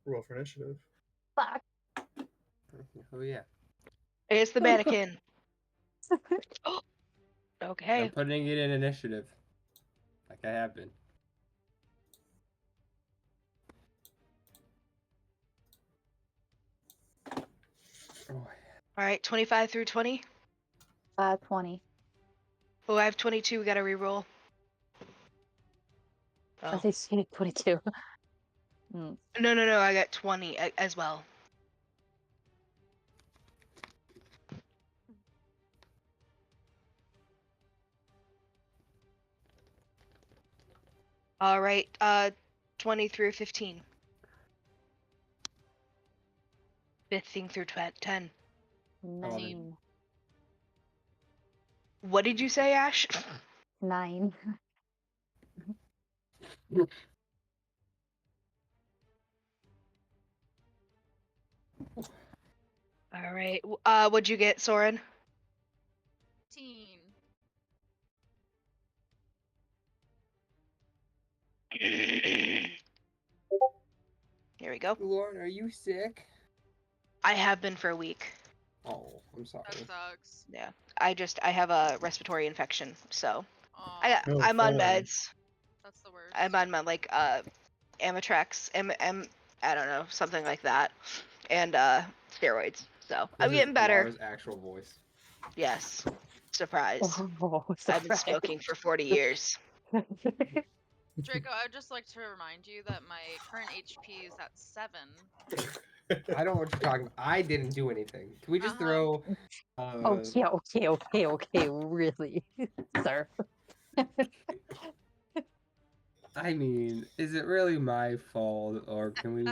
Roll for initiative. Fuck. Oh yeah. It's the mannequin. I'm Okay. putting it in initiative. Like I have been. Oh, All right, 25 through 20. 20. Oh, I have 22. We got to reroll. I Oh. think it's 22. Mm. No. I got 20 as well. All right. 20 through 15. 15 through 10. 9. What did you say, Ash? 9. All right. What'd you get, Soren? 15. Here we go. Lauren, are you sick? I have been for a week. Oh, I'm sorry. That sucks. Yeah. I have a respiratory infection, so Aw, Oh, I'm on fun. meds. that's the worst. I'm on my Amitrex, I don't know, something like that, and steroids. So I'm This is getting better. Amara's actual voice. Yes. Surprise. Oh, I've been smoking for 40 years. Draco, I would just like to remind you that my current HP is at 7. I don't know what you're talking about. I didn't do anything. Can we just throw? Okay, really, sir. I mean, is it really my fault, or can we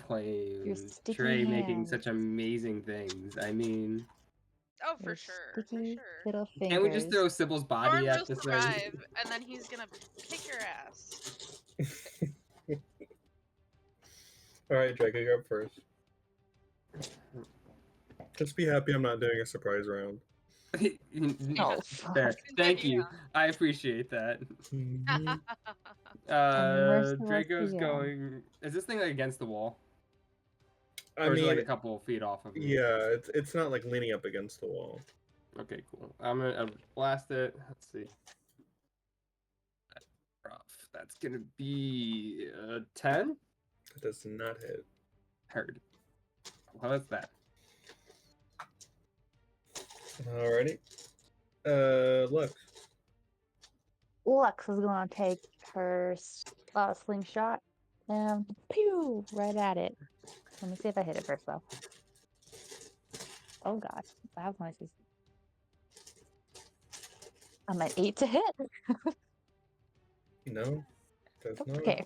blame sticky Trey making hands. such amazing things? I mean, Oh, for Your sure, sticky for sure. little fingers. can't we just throw Sybil's body Thorn at will this thing? survive, and then he's gonna kick your ass. All right, Draco, you're up first. Just be happy I'm not doing a surprise round. Oh, There. fuck. Thank you. I appreciate that. Mhm. Draco's going. Is this thing like against the wall? I Or is it mean, like a couple of feet off of me? yeah, it's not like leaning up against the wall. Okay, cool. I'm gonna blast it. Let's see. Rough. That's gonna be 10. It does not hit. Heard. Well, that's that. Alrighty. Look. Lux is gonna take her slingshot and pew right at it. Let me see if I hit it first though. Oh god, that was nice. I'm at 8 to hit. No, does not. Okay.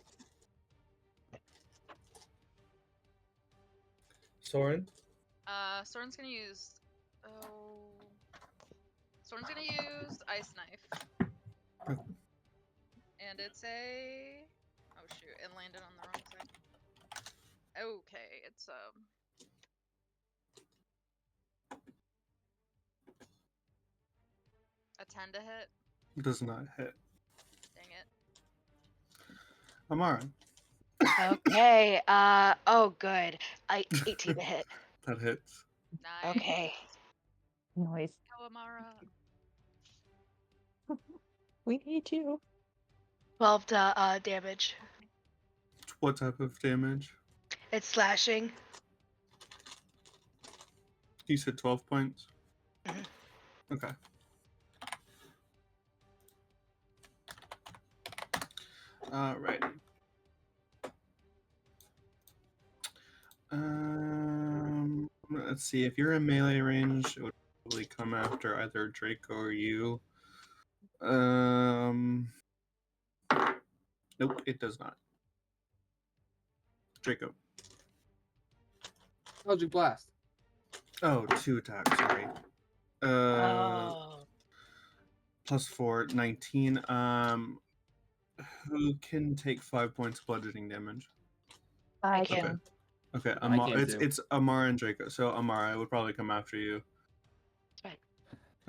Soren. Soren's gonna use. Oh. Soren's gonna use Ice Knife. And it's a. Oh shoot, it landed on the wrong side. Okay, it's a 10 to hit. Does not hit. Dang it. Amara. Okay. Oh, good. 18 to hit. That hits. Nice. Okay. Noise. Go, Amara. We need you. 12 damage. What type of damage? It's slashing. You said 12 points? Mhm. Okay. Alright. Let's see. If you're in melee range, it would probably come after either Draco or you. Nope, it does not. Draco. Eldritch Blast. Oh, 2 attacks, sorry. Oh. Plus 4, 19. Who can take 5 points of bludgeoning damage? I can't. can. Okay, I can't it's do. it's Amara and Draco. So Amara would probably come after you. Right.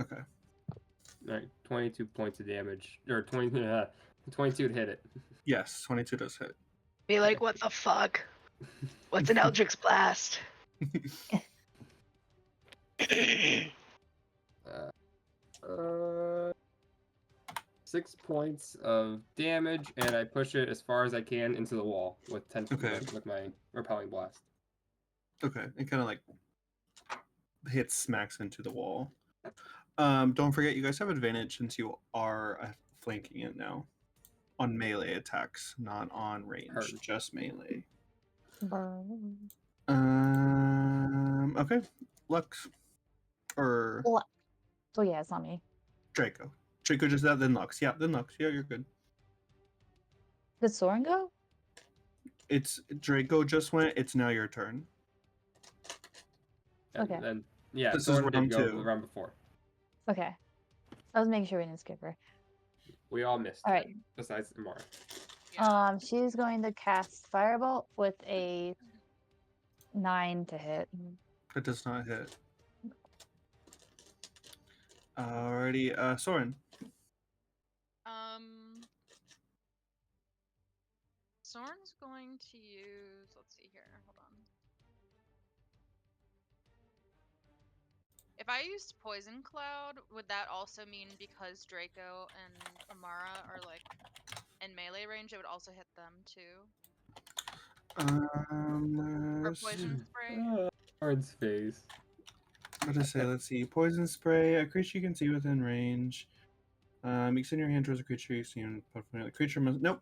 Okay. All right, 22 points of damage, or 22 to hit it. Yes, 22 does hit. Be like, what the fuck? What's an Eldritch Blast? Uh, 6 points of damage, and I push it as far as I can into the wall with 10 Okay. with my repelling blast. Okay, it kind of like hits, smacks into the wall. Don't forget, you guys have advantage since you are flanking it now. On melee attacks, not on range, Heard. just melee. Burn. Okay, Lux. Or So yeah, it's not me. Draco. Draco just that, then Lux. Yeah, then Lux. Yeah, you're good. Did Soren go? It's Draco just went, it's now your turn. And Okay. then, yeah, This is Soren did round go 2. the round before. Okay. I was making sure we didn't skip her. We all missed. All right. Besides Amara. Yeah. She's going to cast Firebolt with a 9 to hit. That does not hit. Alrighty, Soren. Soren's going to use. Let's see here. Hold on. If I used Poison Cloud, would that also mean because Draco and Amara are like in melee range, it would also hit them too? Or Poison Spray? Soren's face. What to say? Let's see. Poison spray. A creature you can see within range. You can send your hand towards a creature you see. The creature must. Nope.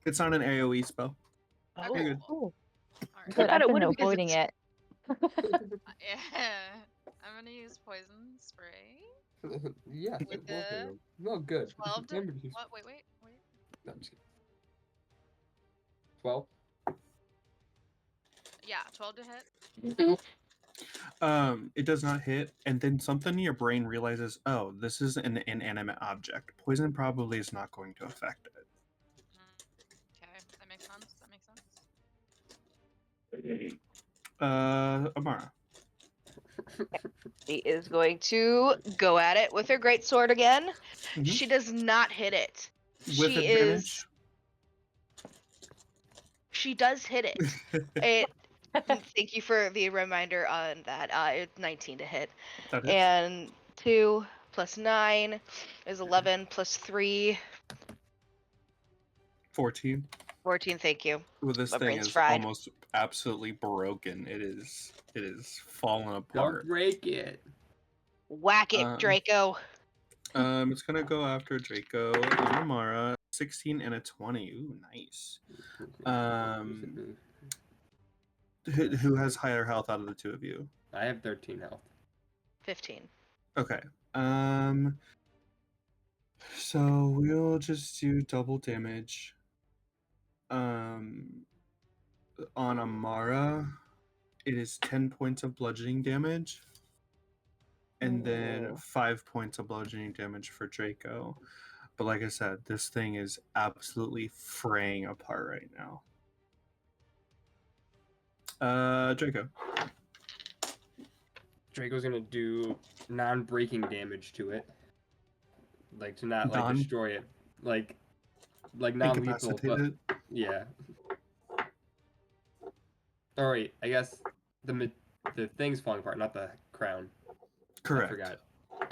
It's not an AOE spell. Oh. You're good. Ooh, Alright. good. thought I've it been would because avoiding it. Yeah. I'm gonna use Poison Spray. Yeah, With both of the them. Well, good. 12 to. Remember to use- What? Wait. No, I'm just kidding. 12. Yeah, 12 to hit. It does not hit, and then something in your brain realizes, oh, this is an inanimate object. Poison probably is not going to affect it. Okay, that makes sense. Amara. She is going to go at it with her greatsword again. Mhm. She does not hit it. With she advantage. She does hit it. It. Thank you for the reminder on that. It's 19 to hit, That hits. and 2 plus 9 is 11 plus 3. 14. 14. Thank you. Well, this My thing brain's is fried. almost absolutely broken. It is falling Don't apart. break it. Whack it, Draco. It's gonna go after Draco and Amara. 16 and a 20. Ooh, nice. Who has higher health out of the two of you? I have 13 health. 15. Okay. So we'll just do double damage. On Amara, it is 10 points of bludgeoning damage. And then Ooh. 5 points of bludgeoning damage for Draco. But like I said, this thing is absolutely fraying apart right now. Draco. Draco's gonna do non-breaking damage to it. Like to not like Non- destroy it. Like non-lethal, but Incapacitated. yeah. Alright, I guess the thing's falling apart, not the crown. Correct. I forgot.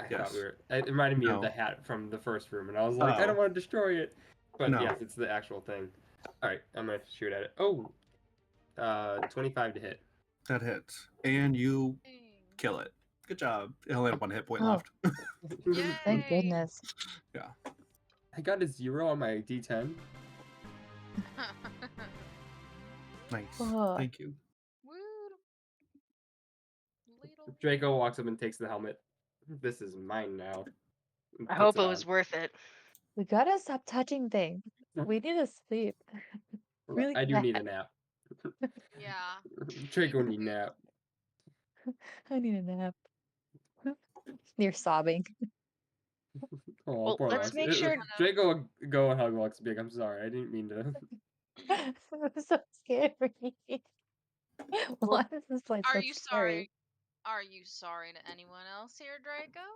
I Yes. thought it reminded me of No. the hat from the first room, and I was like, I don't Oh. want to destroy it. But No. yes, it's the actual thing. Alright, I'm gonna shoot at it. Oh! 25 to hit. That hits. And you Dang. kill it. Good job. It only had 1 hit point Oh. left. Thank Yay. goodness. I got a 0 on my D10. Nice. Oh. Thank you. Woo. Little. Draco walks up and takes the helmet. This is mine now. and I puts hope it it was on. worth it. We gotta stop touching things. We need to sleep. Really I do need a bad. nap. Yeah. Draco need nap. I need a nap. You're sobbing. Oh, Well, poor let's Lux. make sure- Draco go and hug Lux big. I'm sorry. I didn't mean to. It was so scary. Why is this place Are so you scary? sorry? Are you sorry to anyone else here, Draco?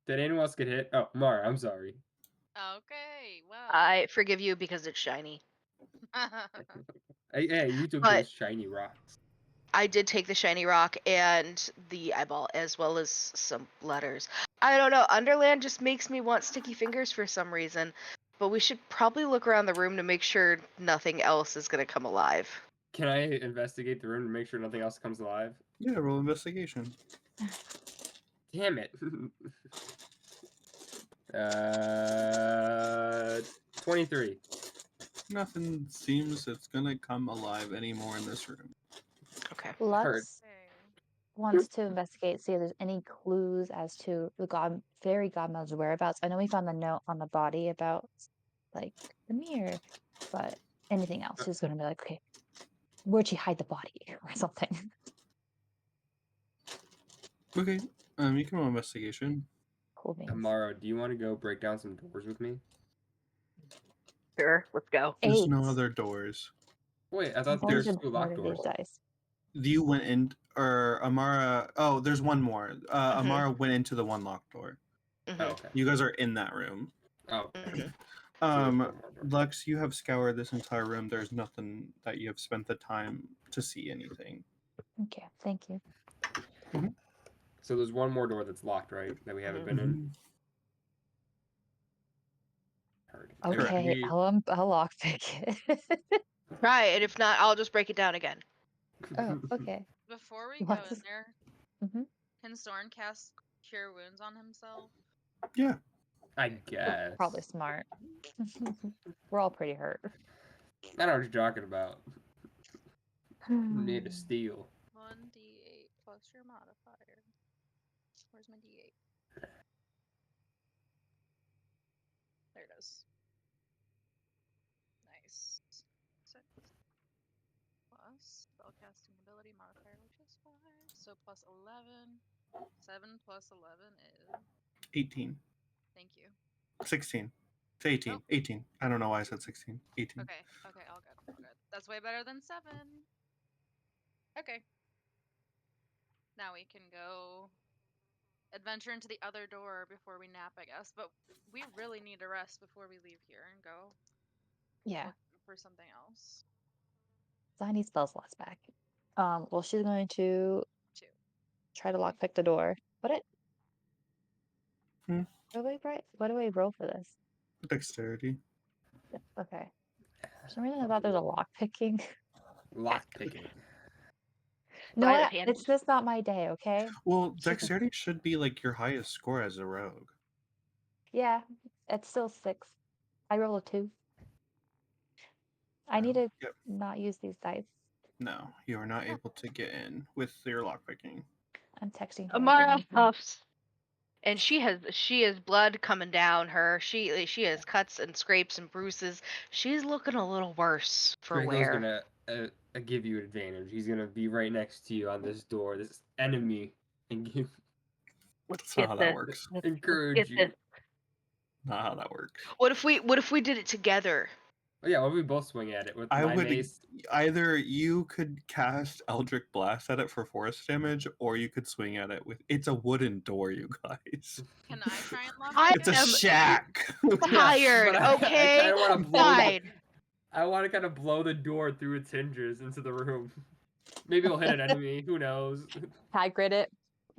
Did anyone else get hit? Oh, Mara, I'm sorry. Okay, well. I forgive you because it's shiny. Hey, you took But- those shiny rocks. I did take the shiny rock and the eyeball, as well as some letters. I don't know. Underland just makes me want sticky fingers for some reason. But we should probably look around the room to make sure nothing else is gonna come alive. Can I investigate the room to make sure nothing else comes alive? Yeah, roll investigation. Damn it. 23. Nothing seems it's gonna come alive anymore in this room. Okay. Heard. Lux Okay. wants to investigate, see if there's any clues as to the fairy godmother's whereabouts. I know we found the note on the body about like the mirror, but anything else? She's gonna be like, okay, where'd she hide the body or something? Okay, you can roll investigation. Cool beans. Amara, do you want to go break down some doors with me? Sure. Let's go. There's no 8. other doors. Wait, I I've thought only there's been 2 part locked of these doors. dice. You went in, or Amara. Oh, there's one more. Amara went into the one locked door. Oh, Mhm. okay. You guys are in that room. Oh, okay. Mhm. So there's one more door. Lux, you have scoured this entire room. There's nothing that you have spent the time to see anything. Okay, thank you. So there's one more door that's locked, right? That we haven't been in. Heard. Correct. Okay, I'll lockpick it. Try it. If not, I'll just break it down again. Oh, okay. Before we go What in is- there, Mhm. can Soren cast Cure Wounds on himself? Yeah. I guess. Probably smart. We're all pretty hurt. I don't know what you're talking about. Made of steel. 1d8 plus your modifier. Where's my d8? There it is. Nice. 6 plus spellcasting ability modifier, which is 5. So plus 11. 7 plus 11 is. 18. Thank you. 16. It's 18. Nope. 18. I don't know why I said 16. 18. Okay, okay, all good, all good. That's way better than 7. Okay. Now we can go adventure into the other door before we nap, I guess. But we really need a rest before we leave here and go Yeah, look for something else. so I need spell slots back. Well, she's going to 2. try to lockpick the door. What Hmm. what do we roll for this? Dexterity. Okay. For some reason I thought there's a lockpicking. Lock picking. No, Sleight of what? hand. It's just not my day, okay? Well, dexterity should be like your highest score as a rogue. Yeah, it's still 6. I roll a 2. I need to Yep. not use these dice. No, you are not able to get in with your lockpicking. I'm texting her. Amara again. huffs, and she has blood coming down her. She has cuts and scrapes and bruises. She's looking a little worse for Draco's wear. gonna give you an advantage. He's gonna be right next to you on this door, this enemy, and That's Get not how that this. works. encourage Get you. this. Not how that works. What if we did it together? Oh yeah, well, we both swing at it with I my would mace. either you could cast Eldritch Blast at it for force damage, or you could swing at it with. It's a wooden door, you guys. Can I try and lock I It's a it? am shack. tired. but I Okay, kinda wanna blow the- fine. I want to kind of blow the door through its hinges into the room. Maybe it'll hit an enemy. Who knows? Hagrid it.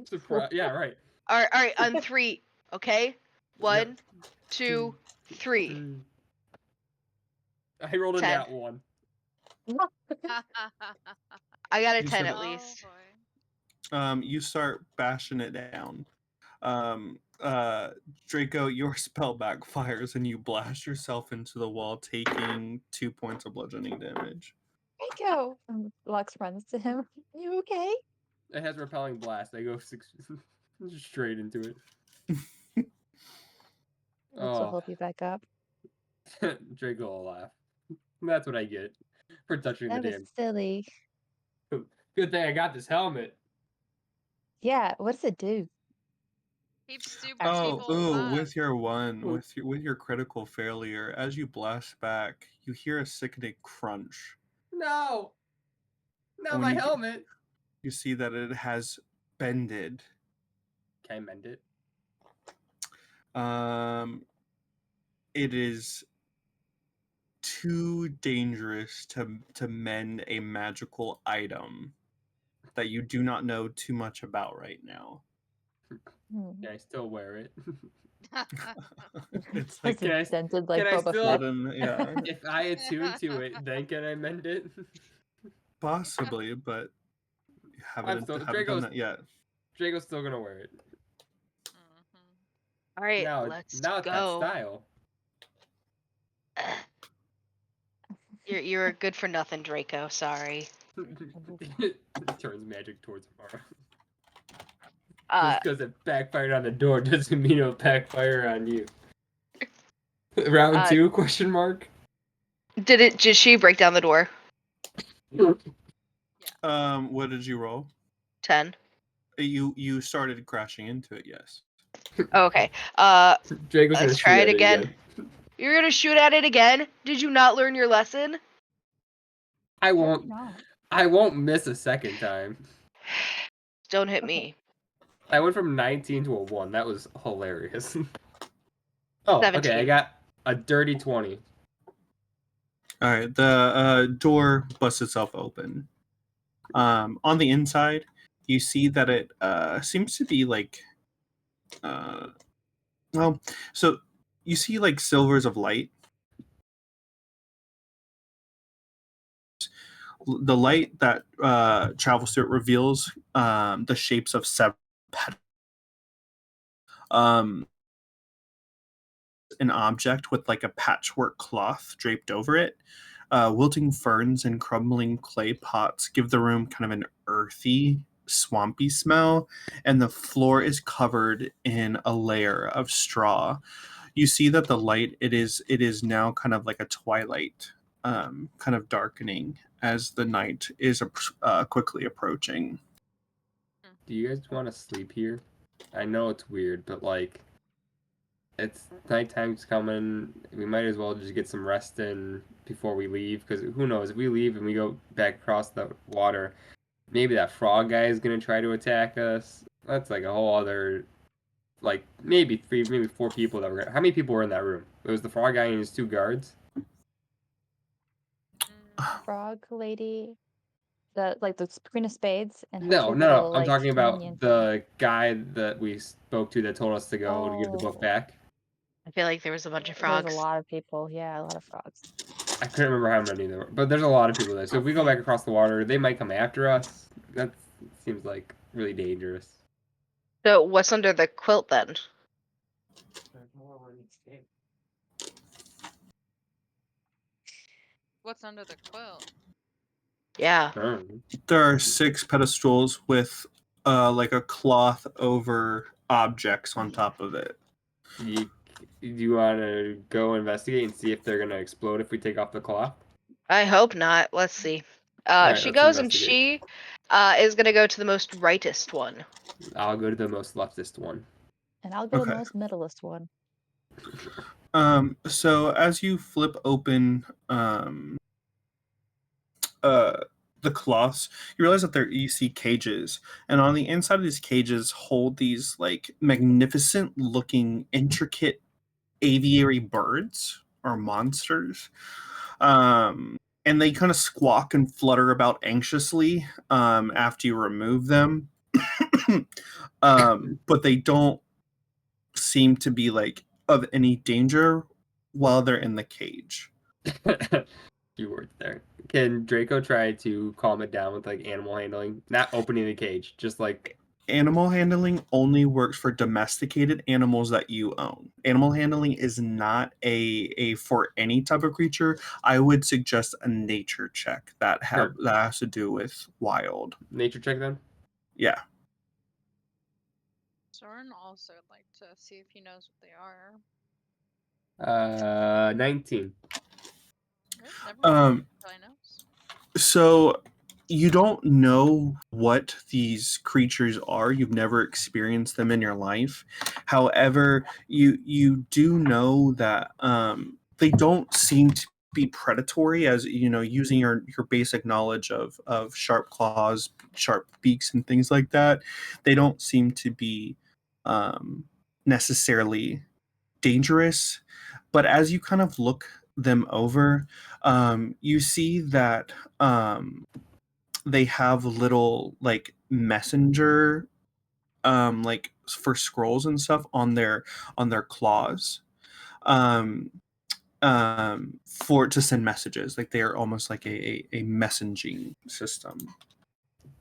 Surprise! Yeah, right. All right, on 3. Okay, 1, 2, 3. I rolled a 10. nat 1. I got a You 10 said- at Oh least. boy. You start bashing it down. Draco, your spell backfires and you blast yourself into the wall, taking 2 points of bludgeoning damage. Draco! And Lux runs to him. You okay? It has repelling blast. I go 6 straight into it. Lux will Oh, help you back up. Draco will laugh. That's what I get for touching That the was damn. silly. Good thing I got this helmet. Yeah, what does it do? Keep stupid Oh, people ooh, alive. with your with your critical failure, as you blast back, you hear a sickening crunch. No, When my you- helmet. You see that it has bended. Can I mend it? It is too dangerous to mend a magical item that you do not know too much about right now. Hmm. Yeah, I still wear it. It's Just like Can I- dented like can I Boba still- Fett. wooden, yeah, If I attune to it, then can I mend it? possibly, but you haven't done Draco's that yet. Draco's still gonna wear it. Mhm. All right, Now, let's now it's got go. style. You're a good for nothing, Draco. Sorry. Turns magic towards Amara. Uh, Just because it backfired on the door doesn't mean it'll backfire on you. Round 2? Question mark. did she break down the door? What did you roll? 10. You started crashing into it, yes. Okay. Draco's gonna Let's shoot try at it again. You're gonna shoot at it again? Did you not learn your lesson? I Apparently won't. not. I won't miss a second time. Don't hit Okay. me. I went from 19 to a 1. That was hilarious. Oh, okay. 17. I got a dirty 20. All right, the door busts itself open. On the inside, you see that it seems to be like, well, so you see like silvers of light. The light that travels through it reveals the shapes of seven petals. An object with like a patchwork cloth draped over it. Wilting ferns and crumbling clay pots give the room kind of an earthy, swampy smell, and the floor is covered in a layer of straw. You see that the light it is now kind of like a twilight, kind of darkening as the night is quickly approaching. Do you guys want to sleep here? I know it's weird, but like, it's nighttime's coming. We might as well just get some rest in before we leave, because who knows, if we leave and we go back across the water, maybe that frog guy is gonna try to attack us. That's like a whole other, like maybe 3, maybe 4 people that were. How many people were in that room? It was the frog guy and his 2 guards. Frog lady, the Queen of Spades, and her No, two no, little I'm like talking about minions. the guy that we spoke to that told us to go to give the book Oh. back. I feel like there was a bunch of There's frogs. a lot of people. Yeah, a lot of frogs. I couldn't remember how many there were, but there's a lot of people there. So if we go back across the water, they might come after us. That seems like really dangerous. So what's under the quilt then? What's under the quilt? Yeah. There are 6 pedestals with like a cloth over objects on top of it. Do you want to go investigate and see if they're gonna explode if we take off the cloth? I hope not. Let's see. Alright, She let's goes and investigate. she is gonna go to the most rightest one. I'll go to the most leftist one. And I'll go to the Okay. most middleist one. So as you flip open the cloths, you realize that you see cages, and on the inside of these cages hold these like magnificent looking intricate aviary birds or monsters. And they kind of squawk and flutter about anxiously after you remove them. But they don't seem to be like of any danger while they're in the cage. Few words there. Can Draco try to calm it down with like animal handling? Not opening the cage, just like Animal handling only works for domesticated animals that you own. Animal handling is not a for any type of creature. I would suggest a nature check that has to do with wild. nature check then. Yeah. Soren also would like to see if he knows what they are. 19. Never mind. I knows. So you don't know what these creatures are. You've never experienced them in your life. However, you do know that they don't seem to be predatory, as you know, using your basic knowledge of sharp claws, sharp beaks, and things like that. They don't seem to be necessarily dangerous. But as you kind of look them over, you see that they have little like messenger like for scrolls and stuff on their claws um for to send messages. Like they are almost like a messaging system.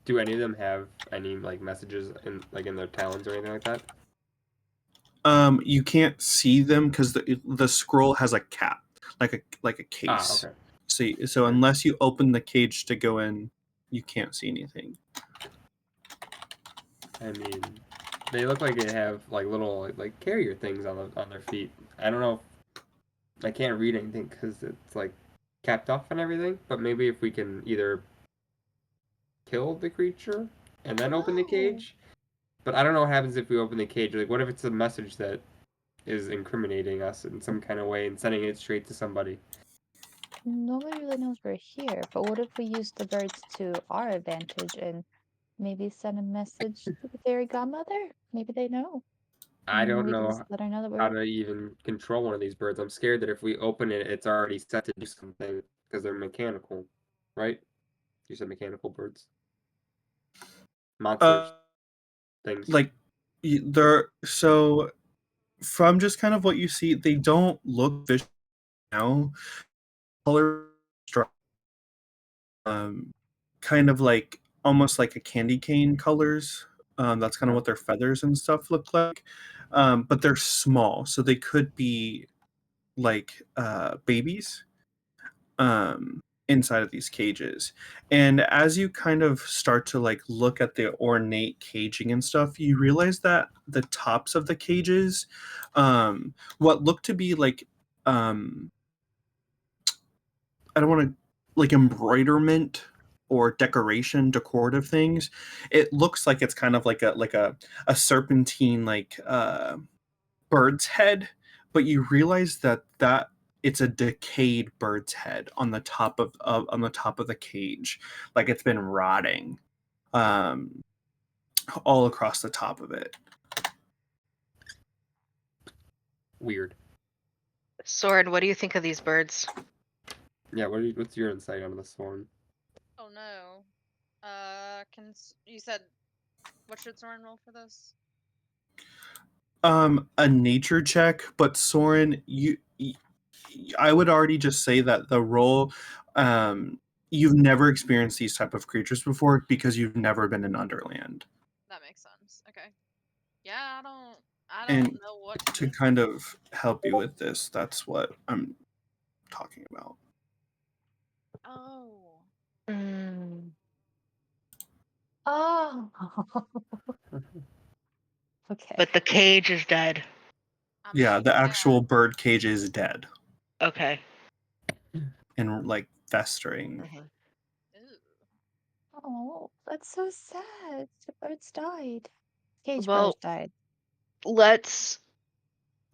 Do any of them have any like messages in their talons or anything like that? You can't see them because the scroll has a cap, like a case. Okay. So unless you open the cage to go in, you can't see anything. I mean, they look like they have like little like carrier things on their feet. I don't know. I can't read anything because it's like capped off and everything. But maybe if we can either kill the creature and then open the cage. But I don't know what happens if we open the cage. Like, what if it's a message that is incriminating us in some kind of way and sending it straight to somebody? Nobody really knows we're here, but what if we use the birds to our advantage and maybe send a message to the fairy godmother? Maybe they know. I don't We can just know let her know that how we're. to even control one of these birds. I'm scared that if we open it, it's already set to do something because they're mechanical, right? You said mechanical birds, monsters, things. Like they're so from just kind of what you see, they don't look vicious now. Color kind of like almost like a candy cane colors. That's kind of what their feathers and stuff look like. But they're small, so they could be like babies inside of these cages. And as you kind of start to like look at the ornate caging and stuff, you realize that the tops of the cages, what look to be like I don't want to like embroiderment or decorative things. It looks like it's kind of like a serpentine like bird's head, but you realize that it's a decayed bird's head on the top of on the top of the cage, like it's been rotting um all across the top of it. Weird. Soren, what do you think of these birds? Yeah, what's your insight on this one? Oh no. You said what should Soren roll for this? A nature check, but Soren, I would already just say that the role you've never experienced these type of creatures before because you've never been in Underland. That makes sense. Okay. Yeah, I don't And know what to to do. kind of help you with this, that's what I'm talking about. Oh. Mm, Oh. Okay. but the cage is dead. I Yeah, mean, the actual bird cage is dead Okay. and like festering. Mhm. Ew. Oh, that's so sad. The birds died. Cage Well, birds died. let's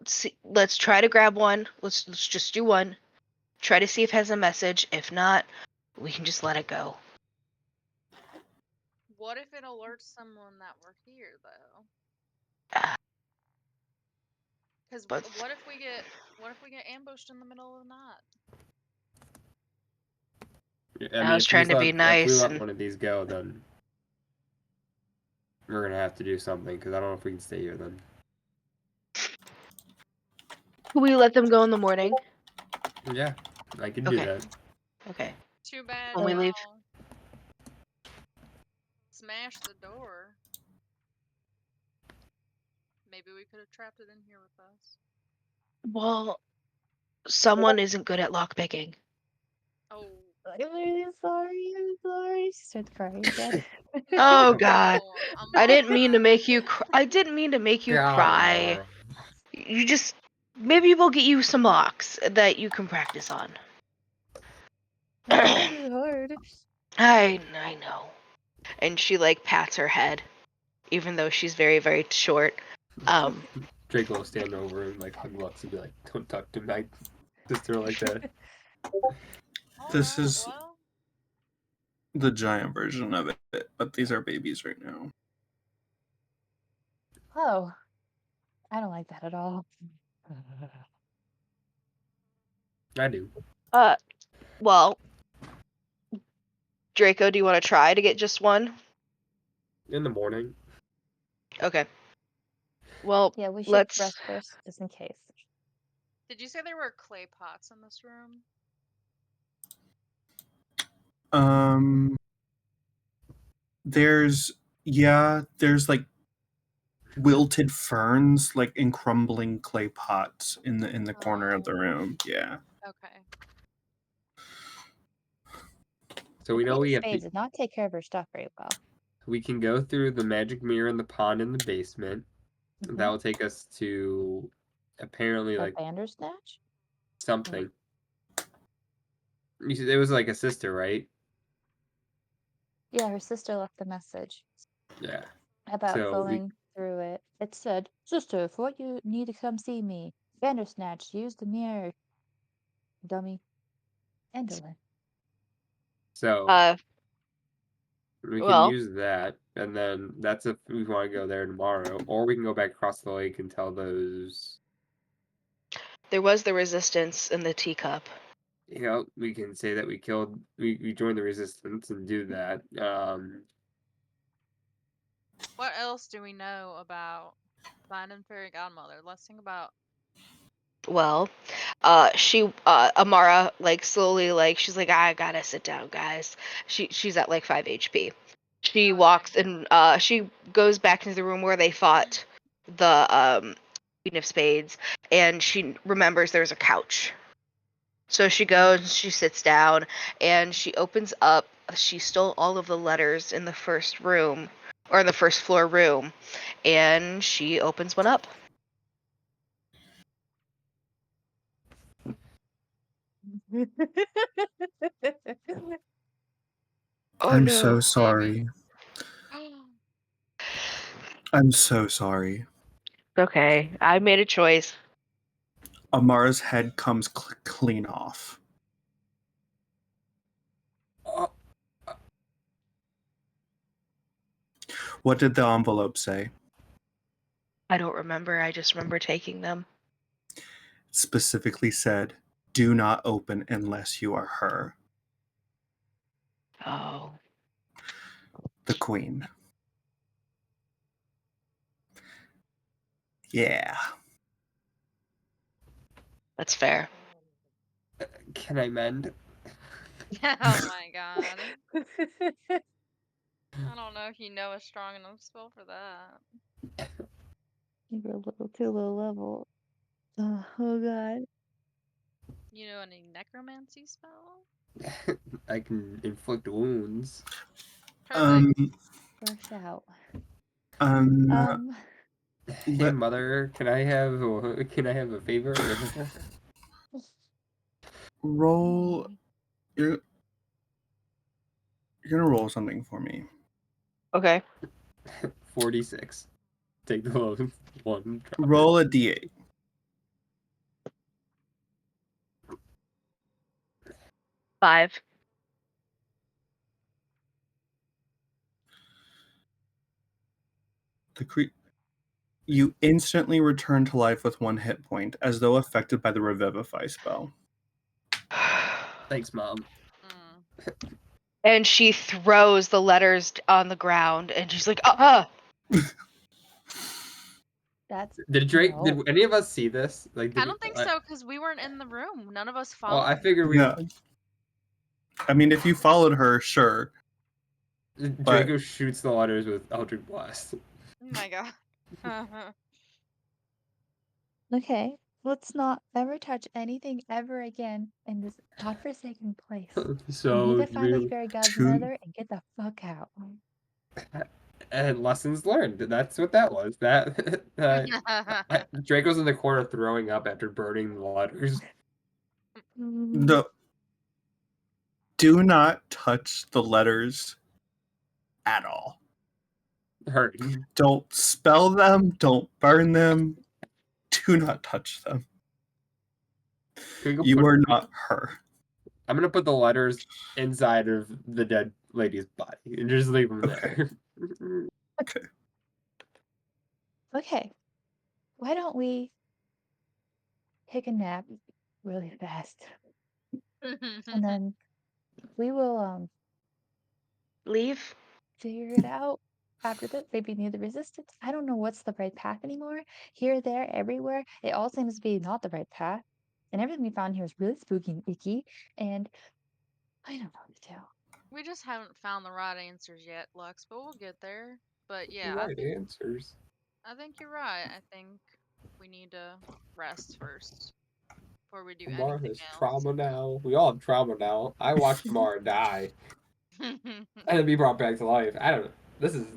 see. Let's try to grab one. Let's just do one. Try to see if it has a message. If not, we can just let it go. What if it alerts someone that we're here though? Ah, Because But what if we get ambushed in the middle of the night? I I mean, was trying to be if we nice let and one of these go, then we're gonna have to do something because I don't know if we can stay here then. can we let them go in the morning? Yeah, I can do Okay. that. Okay. Too bad When we leave. y'all smashed the door. Maybe we could have trapped it in here with us. Well, someone isn't good at lockpicking. Oh. I'm really sorry. I'm sorry. She starts crying again. Oh God. I Amara. didn't mean to make you I didn't mean to make you cry. You just maybe we'll get you some locks that you can practice on. It's really hard. I know. And she like pats her head, even though she's very, very short. Draco will stand over and like hug Lux and be like, "Don't talk to my sister like that." This Alright, is well. the giant version of it, but these are babies right now. Oh, I don't like that at all. I do. Well, Draco, do you want to try to get just one? In the morning. Okay. Well, Yeah, we should let's. rest first, just in case. Did you say there were clay pots in this room? There's like wilted ferns like in crumbling clay pots in the corner of the room. Yeah. Okay. So The we know Queen we of have Spades did not take care of her stuff very well. we can go through the magic mirror in the pond in the basement. Mhm. That will take us to apparently A like Bandersnatch? something. It was like a sister, right? Yeah, her sister left a message Yeah. about So going through it. It said, "Sister, for what you need to come see me. Bandersnatch, use the mirror, dummy." Underland. so we can Well, use that, and then that's if we want to go there tomorrow, or we can go back across the lake and tell those. there was the resistance in the teacup. You know, we can say that we joined the resistance and do that. What else do we know about finding Fairygodmother? Let's think about. Well, Amara, like slowly, like she's like, I gotta sit down, guys. She's at like 5 HP. She Okay. walks and she goes back into the room where they fought the Queen of Spades, and she remembers there's a couch. So she goes, she sits down, and she opens up. She stole all of the letters in the first room, or in the first floor room, and she opens one up. Oh I'm no, so Baby. sorry. I'm so sorry. Okay, I made a choice. Amara's head comes clean off. Oh, What did the envelope say? I don't remember. I just remember taking them. It specifically said, "Do not open unless you are her, Oh, the queen." Yeah. that's fair. can I mend? Oh my god. I don't know if you know a strong enough spell for that. You're a little too low level. Oh god. You know any necromancy spell? I can inflict wounds. Perfect. Brush out. Um. Hey Let mother, can I have a favor? roll. You're you're gonna roll something for me. Okay. 46. Take the lowest one. Drop Roll a d8. Five. You instantly return to life with 1 hit point, as though affected by the revivify spell. Thanks, mom. And she throws the letters on the ground, and she's like, That's Did any of us see this? Like, I don't think so, because we weren't in the room. None of us Well, followed. I figured we. Yeah. I mean, if you followed her, sure. Draco shoots the letters with Eldritch Blast. Oh my god. okay. Let's not ever touch anything ever again in this godforsaken place. So we need to find this really, fairy godmother and get the fuck out. and lessons learned. That's what that was. That Draco's in the corner throwing up after burning the letters. No. Do not touch the letters at all. Hurt. Don't spell them. Don't burn them. Do not touch them. You are not her. I'm gonna put the letters inside of the dead lady's body and just leave them there. Okay. Okay. Why don't we take a nap really fast? and then we will Leave? figure it out after this. Maybe near the resistance. I don't know what's the right path anymore. Here, there, everywhere. It all seems to be not the right path. And everything we found here is really spooky and icky. And I don't know what to do. We just haven't found the right answers yet, Lux, but we'll get there. But yeah, Right answers. I think you're right. I think we need to rest first before we do Amara anything has else. trauma now. We all have trauma now. I watched Amara die and then be brought back to life. I don't know. This is.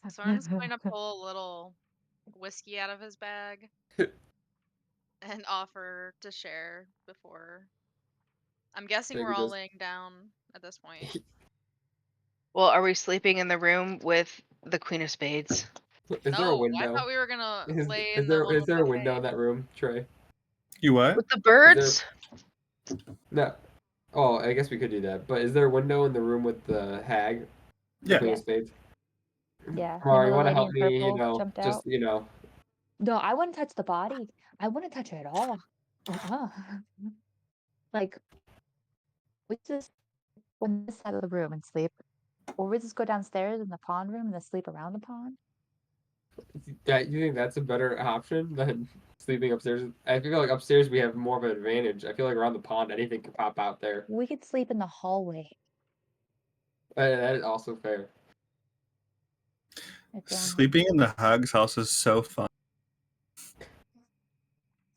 Soren's going to pull a little whiskey out of his bag and offer to share before. I'm guessing Maybe we're all just- laying down at this point. Well, are we sleeping in the room with the Queen of Spades? Is there a No, I window? thought we were gonna lay Is in the there little is there a window cave. in that room, Trey? You what? With the birds? No. Oh, I guess we could do that. But is there a window in the room with the hag? The Yeah. Queen Yeah. of Spades? Yeah. Amara, you Remember the want to lady help in me? purple jumped Just out? No, I wouldn't touch the body. I wouldn't touch it at all. Like, we just go on this side of the room and sleep. Or we just go downstairs in the pond room and then sleep around the pond. You think that's a better option than sleeping upstairs? I feel like upstairs we have more of an advantage. I feel like around the pond anything could pop out there. We could sleep in the hallway. That is also fair. If Sleeping in the hag's house is so fun.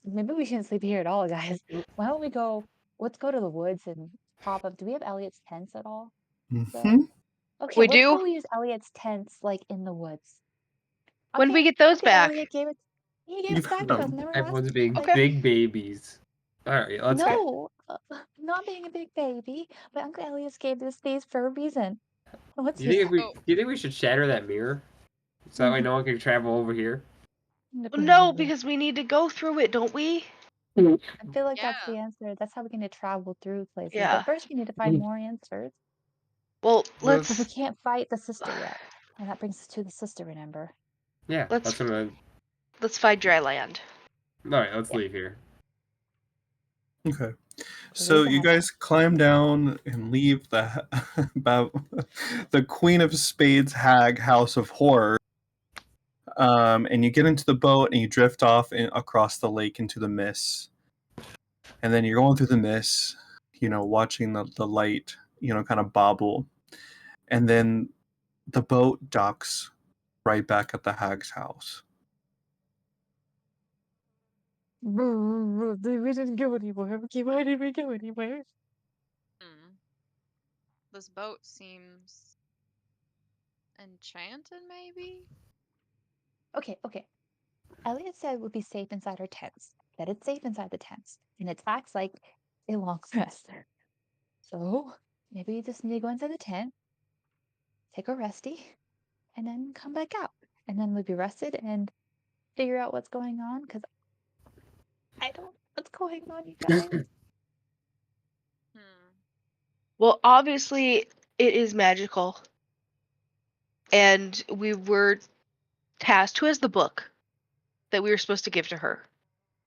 Maybe we shouldn't sleep here at all, guys. Why don't we go? Let's go to the woods and pop up. Do we have Elliot's tents at all? Mhm. Okay, We let's do? go use Elliot's tents like in the woods. When do we Okay, get those okay, back? Elliot gave it. He gave You've it back had to us. them. Remember Everyone's last? being Like, Okay. big babies. All right, let's go. no, not being a big baby, but Uncle Elliot gave this these for a reason. What's Do you his? think we should shatter that mirror so that way no one can travel over here? No, because we need to go through it, don't we? I feel like that's Yeah. the answer. That's how we're going to travel through places. Yeah. But first, we need to find more answers. Well, Let's- But we let's can't fight the sister yet, and that brings us to the sister. Remember? Yeah, Let's- that's what I'm. let's find dry land. All right, let's Yeah. leave here. Okay. So leave the you house. guys climb down and leave the about the Queen of Spades hag house of horror. And you get into the boat and you drift off across the lake into the mist. And then you're going through the mist, watching the light, kind of bobble. And then the boat docks right back at the hag's house. We didn't go anywhere. Okay, why did we go anywhere? This boat seems enchanted, maybe? Okay. Elliot said we'd be safe inside our tents. That it's safe inside the tents, and it acts like a long rest. So maybe you just need to go inside the tent, take a resty, and then come back out, and then we'll be rested and figure out what's going on. Cause I don't know what's going on, you guys. Well, obviously, it is magical. And we were tasked. Who has the book that we were supposed to give to her?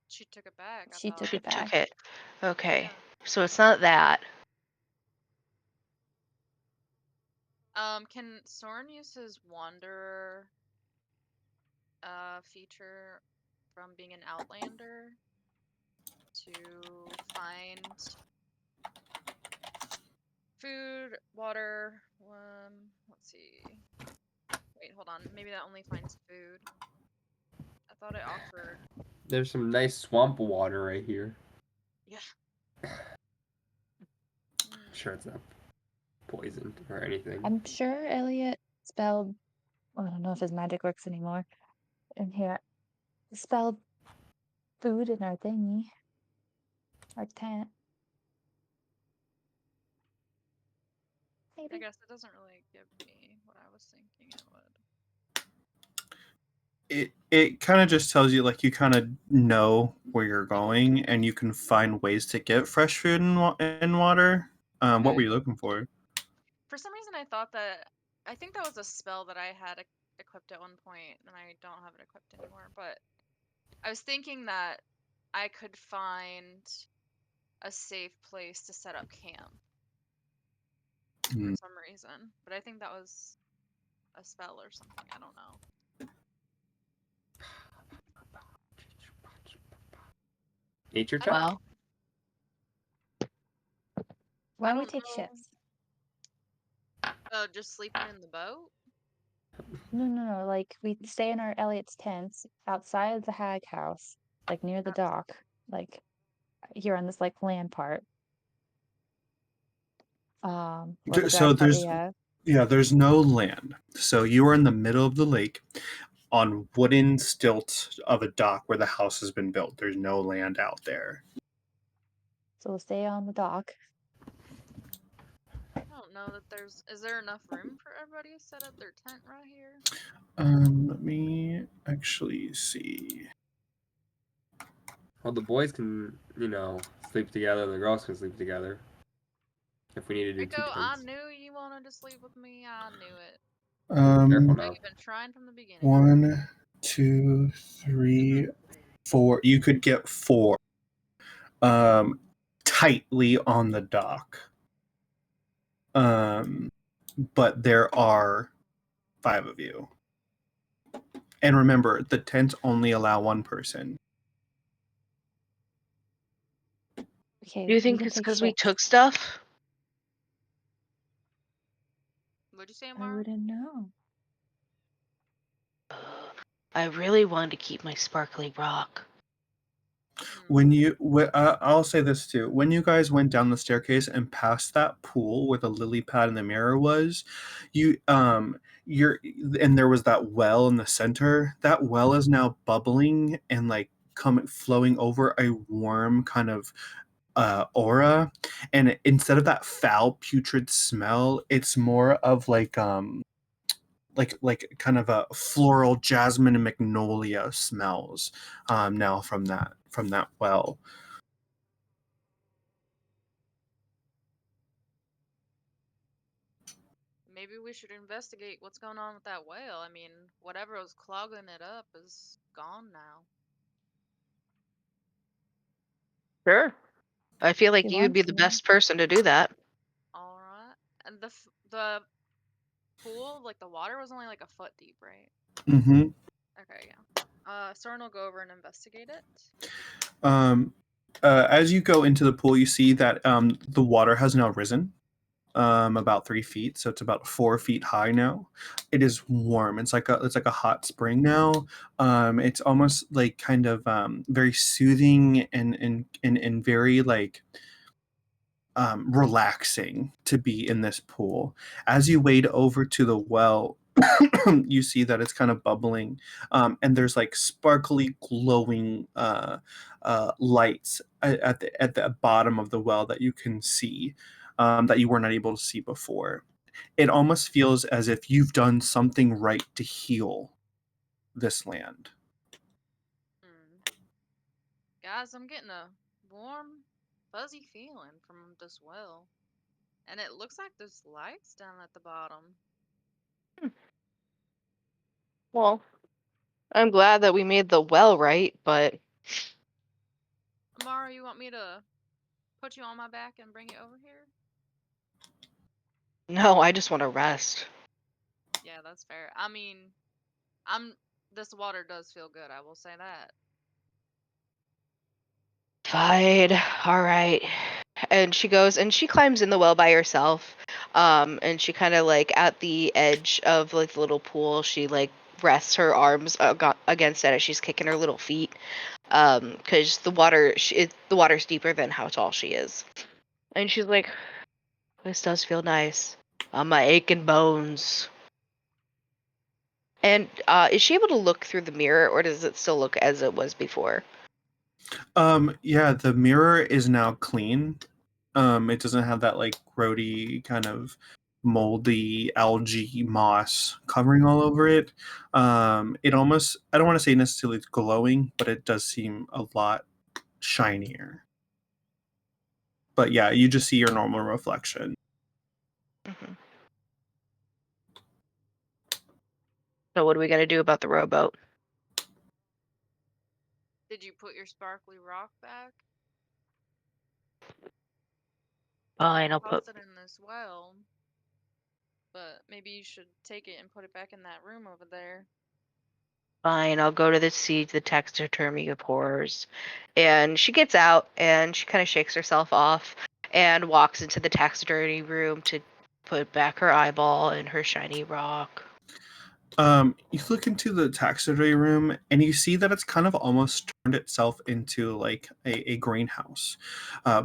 She took it back. I She thought. took She it back. took it. Okay. Yeah. So it's not that. Can Soren use his wanderer feature from being an outlander to find food, water? Let's see. Wait, hold on. Maybe that only finds food. I thought it offered. There's some nice swamp water right here. Yeah. Sure, it's not poisoned or anything. I'm sure Elliot spelled. I don't know if his magic works anymore. In here, spelled food in our thingy, our tent. I Maybe. guess it doesn't really give me what I was thinking it would. It kind of just tells you, like, you kind of know where you're going and you can find ways to get fresh food and water. What were you looking for? For some reason, I thought that. I think that was a spell that I had equipped at one point, and I don't have it equipped anymore. But I was thinking that I could find a safe place to set up camp for Hmm. some reason. But I think that was a spell or something. I don't know. Nature I check? Wow. Why don't we don't take know. shifts? Just sleeping in the boat? No. Like we stay in our Eliot's tents outside of the hag house, like near the dock, like here on this like land part. Or the So garden part we have. there's no land. So you are in the middle of the lake on wooden stilts of a dock where the house has been built. There's no land out there. So we'll stay on the dock. I don't know that there's. Is there enough room for everybody to set up their tent right here? Let me actually see. Well, the boys can, sleep together. The girls can sleep together. If we need to do Rico, two I tents. knew you wanted to sleep with me. I knew it. Careful Um, I know now. you've been trying from the beginning. 1, 2, 3, 4. You could get 4. Tightly on the dock. But there are 5 of you. And remember, the tents only allow 1 person. Okay, Do you we think can it's take because we shifts. took stuff? What'd you say, I Amara? wouldn't know. I really wanted to keep my sparkly rock. When I'll say this too. When you guys went down the staircase and past that pool where the lily pad and the mirror was, and there was that well in the center. That well is now bubbling and like flowing over a warm kind of aura, and instead of that foul putrid smell, it's more of like kind of a floral jasmine and magnolia smells now from that well. Maybe we should investigate what's going on with that whale. I mean, whatever was clogging it up is gone now. Sure. I feel like You you'd want be the to? best person to do that. All right. And the pool, like the water was only like a foot deep, right? Mm-hmm. Okay, yeah. Soren will go over and investigate it. As you go into the pool, you see that the water has now risen about 3 feet, so it's about 4 feet high now. It is warm. It's like a hot spring now. It's almost like kind of very soothing and very like relaxing to be in this pool. As you wade over to the well, you see that it's kind of bubbling, and there's like sparkly, glowing lights at the bottom of the well that you can see, that you were not able to see before. It almost feels as if you've done something right to heal this land. Guys, I'm getting a warm, fuzzy feeling from this well. And it looks like there's lights down at the bottom. Well, I'm glad that we made the well right, but Amara, you want me to put you on my back and bring you over here? no, I just want to rest. Yeah, that's fair. I mean, this water does feel good, I will say that. Fine. All right. And she goes and she climbs in the well by herself. And she kind of like at the edge of like the little pool, she like rests her arms against it as she's kicking her little feet. Because the water's deeper than how tall she is. And she's like, this does feel nice on my aching bones. And is she able to look through the mirror, or does it still look as it was before? Yeah, the mirror is now clean. It doesn't have that like grody kind of moldy algae moss covering all over it. It almost, I don't want to say necessarily it's glowing, but it does seem a lot shinier. But yeah, you just see your normal reflection. Mhm. So what are we gonna do about the rowboat? Did you put your sparkly rock back? Fine, I'll Toss put. it in this well. But maybe you should take it and put it back in that room over there. Fine, I'll go to the taxidermy of horrors. And she gets out and she kind of shakes herself off and walks into the taxidermy room to put back her eyeball and her shiny rock. You look into the taxidermy room and you see that it's kind of almost turned itself into like a greenhouse.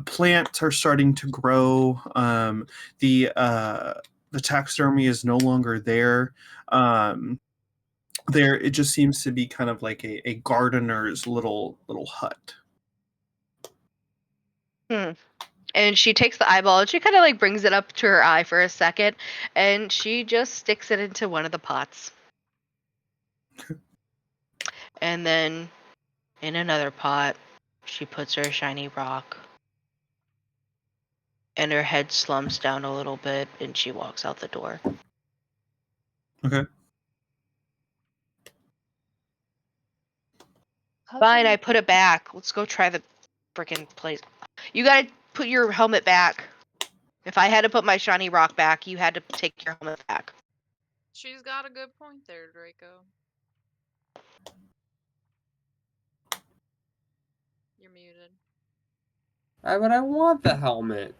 Plants are starting to grow. The taxidermy is no longer there. There it just seems to be kind of like a gardener's little hut. And she takes the eyeball and she kind of like brings it up to her eye for a second and she just sticks it into one of the pots. And then in another pot, she puts her shiny rock. And her head slumps down a little bit and she walks out the door. Okay. Fine, I put it back. Let's go try the frickin' place. You gotta put your helmet back. If I had to put my shiny rock back, you had to take your helmet back. She's got a good point there, Draco. You're muted. But I want the helmet.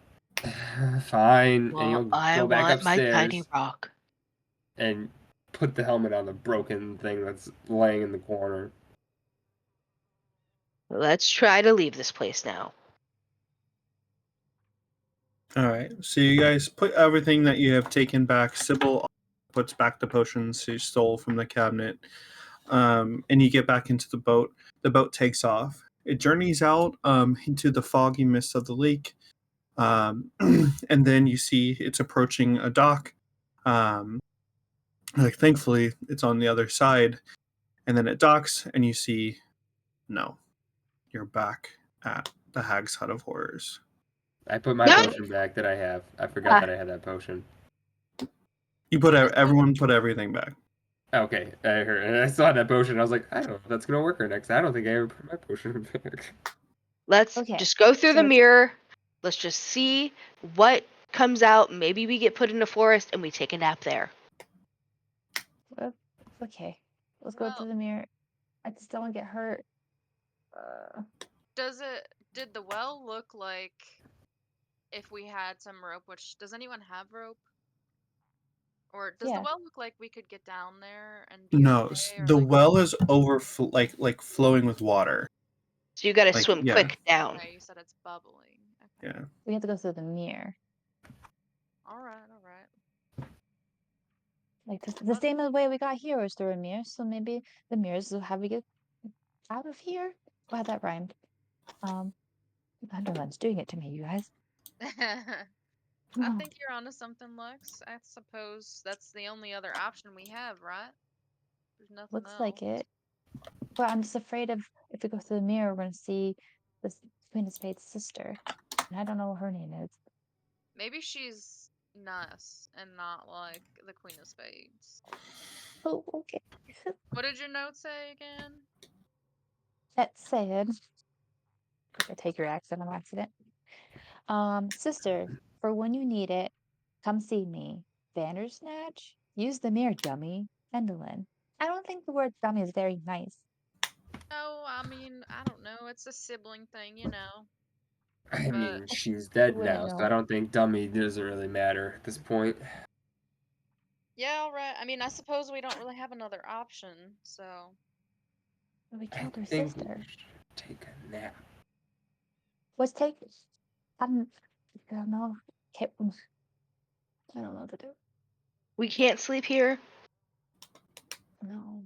Fine, and Well, you'll I go back want my upstairs shiny rock. and put the helmet on the broken thing that's laying in the corner. Let's try to leave this place now. All right. So you guys put everything that you have taken back. Sybil puts back the potions she stole from the cabinet. And you get back into the boat. The boat takes off. It journeys out into the foggy mist of the lake. And then you see it's approaching a dock. Thankfully, it's on the other side. And then it docks, and you see, no, you're back at the Hag's Hut of Horrors. I put my potion back that I have. I forgot that I had that potion. You put everyone put everything back. Okay, I heard, and I saw that potion. I was like, I don't know if that's gonna work or next. I don't think I ever put my potion back. Let's Okay, just go through so the it's- mirror. Let's just see what comes out. Maybe we get put in the forest and we take a nap there. Okay, let's go through the mirror. I just don't want to get hurt. Did the well look like if we had some rope? Which, does anyone have rope? Or does the Yeah. well look like we could get down there and be No, okay? Or the like, well is like flowing with water. So you gotta Like, swim yeah. quick down. okay, you said it's bubbling. Okay. Yeah. We have to go through the mirror. All right. Like the same way we got here was through a mirror, so maybe the mirrors will have we get out of here. Wow, that rhymed. Underland's doing it to me, you guys. I think you're onto something, Lex. I suppose that's the only other option we have, right? There's nothing Looks else. like it. But I'm just afraid of if we go through the mirror, we're gonna see this Queen of Spades' sister, and I don't know what her name is. Maybe she's nice and not like the Queen of Spades. Oh, okay. What did your note say again? That said, I take your accent on accident. Sister, for when you need it, come see me. Bandersnatch? Use the mirror, dummy. Underland. I don't think the word dummy is very nice. No, I mean, I don't know. It's a sibling thing, you know. I But mean, she's dead wouldn't now, so know. I don't think dummy doesn't really matter at this point. yeah, all right. I mean, I suppose we don't really have another option, so. But we I killed her think we sister. should take a nap. Let's take. I don't know. I don't know what to do. We can't sleep here. No.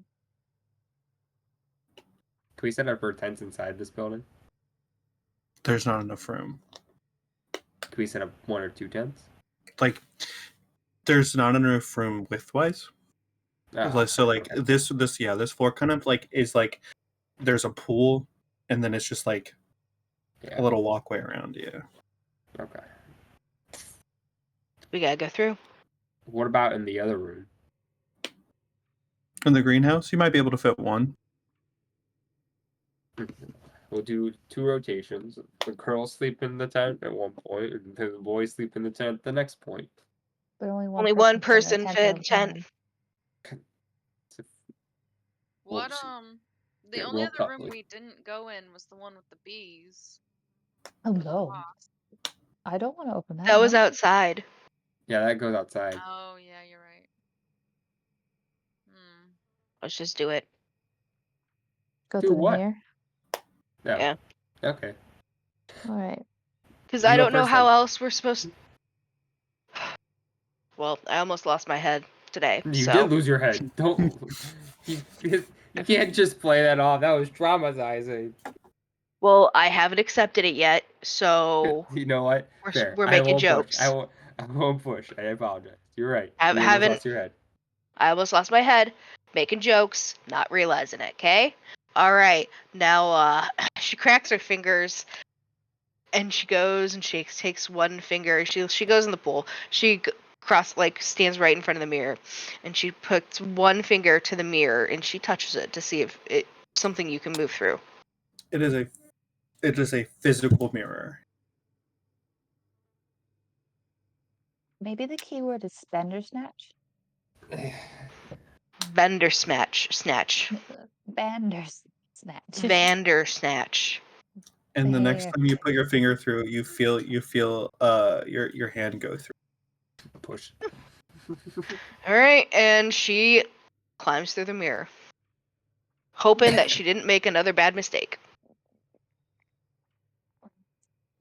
Can we set up our tents inside this building? There's not enough room. Can we set up 1 or 2 tents? Like, there's not enough room widthwise. So like okay. this floor kind of like is like there's a pool and then it's just like Yeah. a little walkway around. Yeah. Okay. We gotta go through. What about in the other room? In the greenhouse, you might be able to fit one. We'll do 2 rotations. The girls sleep in the tent at one point, and the boys sleep in the tent the next point. But only Only one person's in person the tent fed at a tent. time. What Oops. the Get only real other room cuddly. we didn't go in was the one with the bees. Oh and the no, wasps. I don't want to open that. That was no. outside. Yeah, that goes outside. Oh yeah, you're right. Hmm. Let's just do it. Go Do through the what? mirror. No. Yeah. Okay. All right. Because You I go don't know first, how then. else we're supposed. Well, I almost lost my head today. You So. did lose your head. Don't. you, you can't just play that off. That was traumatizing. Well, I haven't accepted it yet, so You know what? Fair. we're I making won't push. jokes. I won't push. I apologize. You're right. I You almost haven't. lost your head. I almost lost my head, making jokes, not realizing it. Okay. All right. Now, she cracks her fingers, and she goes and she takes one finger. She goes in the pool. She stands right in front of the mirror, and she puts one finger to the mirror and she touches it to see if it's something you can move through. It is a physical mirror. Maybe the keyword is spender snatch. Bender snatch. Banders snatch. Vander snatch. And the next There. time you put your finger through, you feel your hand go through. Push. All right, and she climbs through the mirror, hoping that she didn't make another bad mistake.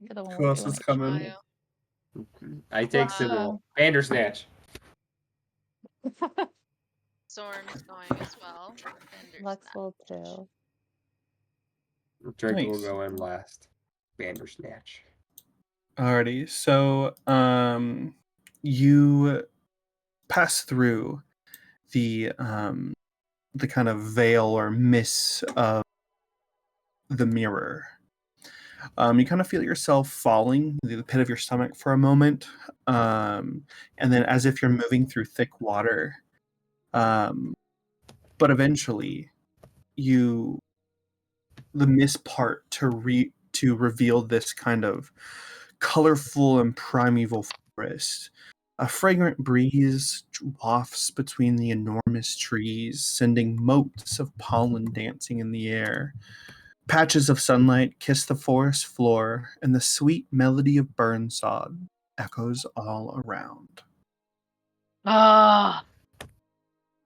You're the one Who with else doing is it. coming? Smile. I take Sybil. Bandersnatch. Soren's going as well. Lux Bandersnatch. will too. Draco will Nice. go in last. Bandersnatch. Alrighty, so you pass through the kind of veil or mist of the mirror. You kind of feel yourself falling into the pit of your stomach for a moment, and then as if you're moving through thick water. But eventually, the mist part to reveal this kind of colorful and primeval forest. A fragrant breeze wafts between the enormous trees, sending motes of pollen dancing in the air. Patches of sunlight kiss the forest floor, and the sweet melody of burnsod echoes all around. Ah,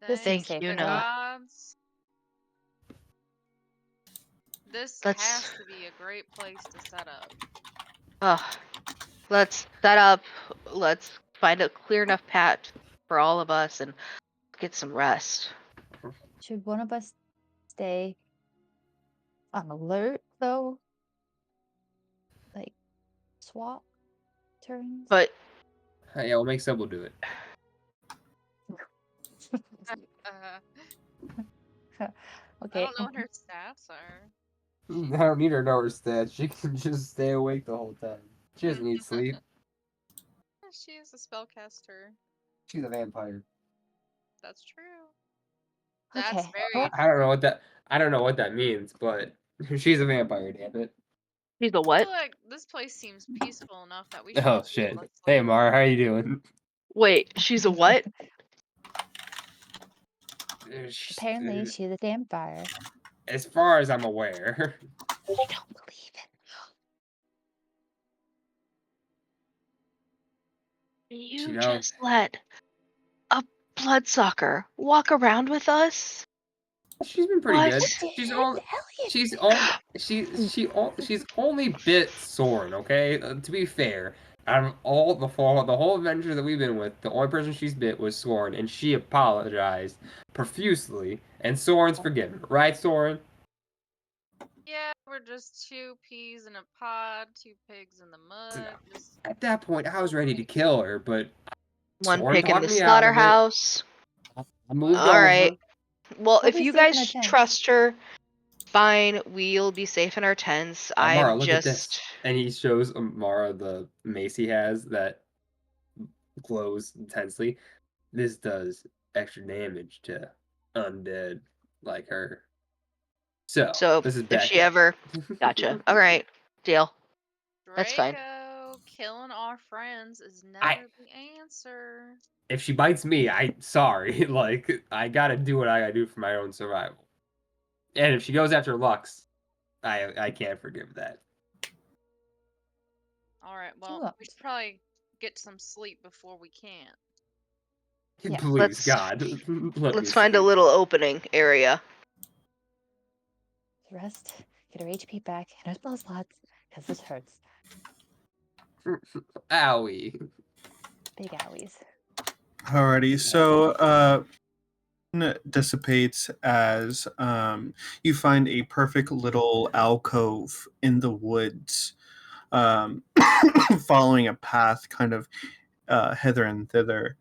This seems Thank safe you, the enough. Noah. gods. This Let's- has to be a great place to set up. Let's set up. Let's find a clear enough path for all of us and get some rest. Should one of us stay on alert though? Like swap turns? But Yeah, we'll make Sybil do it. I Okay. don't know what her stats are. I don't need her to know her stats. She can just stay awake the whole time. She doesn't need sleep. She is a spellcaster. She's a vampire. That's true. That's Okay. very I don't know what that. I don't know what that means, but she's a vampire. Damn it. she's a I what? feel like this place seems peaceful enough that we should Oh all be shit. able to Hey sleep. Amara, how you doing? Wait, she's a what? Apparently she's a vampire. As far as I'm aware. I don't believe it. You know- just let a bloodsucker walk around with us? She's been pretty What? good. Elliot. She's only bit Soren, okay? To be fair, out of all the whole adventure that we've been with, the only person she's bit was Soren, and she apologized profusely, and Soren's forgiven. Right, Soren? Yeah, we're just 2 peas in a pod, 2 pigs in the mud. Just At that point, I was ready to kill her, but One Soren pig in talked the me out of it. slaughterhouse. I moved All over. right. Well, We'll if be you safe in our guys tents. trust her, fine. We'll be safe in our tents. Amara, I'm look just. at this. And he shows Amara the mace he has that glows intensely. This does extra damage to undead like her. So this is if she backup. ever, gotcha. All right, deal. That's fine. Draco, killing our friends is never the answer. If she bites me, I'm sorry. Like, I gotta do what I gotta do for my own survival. And if she goes after Lux, I can't forgive that. All right, You well, won't. we should probably get some sleep before we can't. Yeah. Please, Let's- God, let me Let's find a sleep. little opening area. Rest, get her HP back, and her spell slots, because this hurts. Owie. Big owies. Alrighty, so dissipates as you find a perfect little alcove in the woods, following a path kind of hither and thither,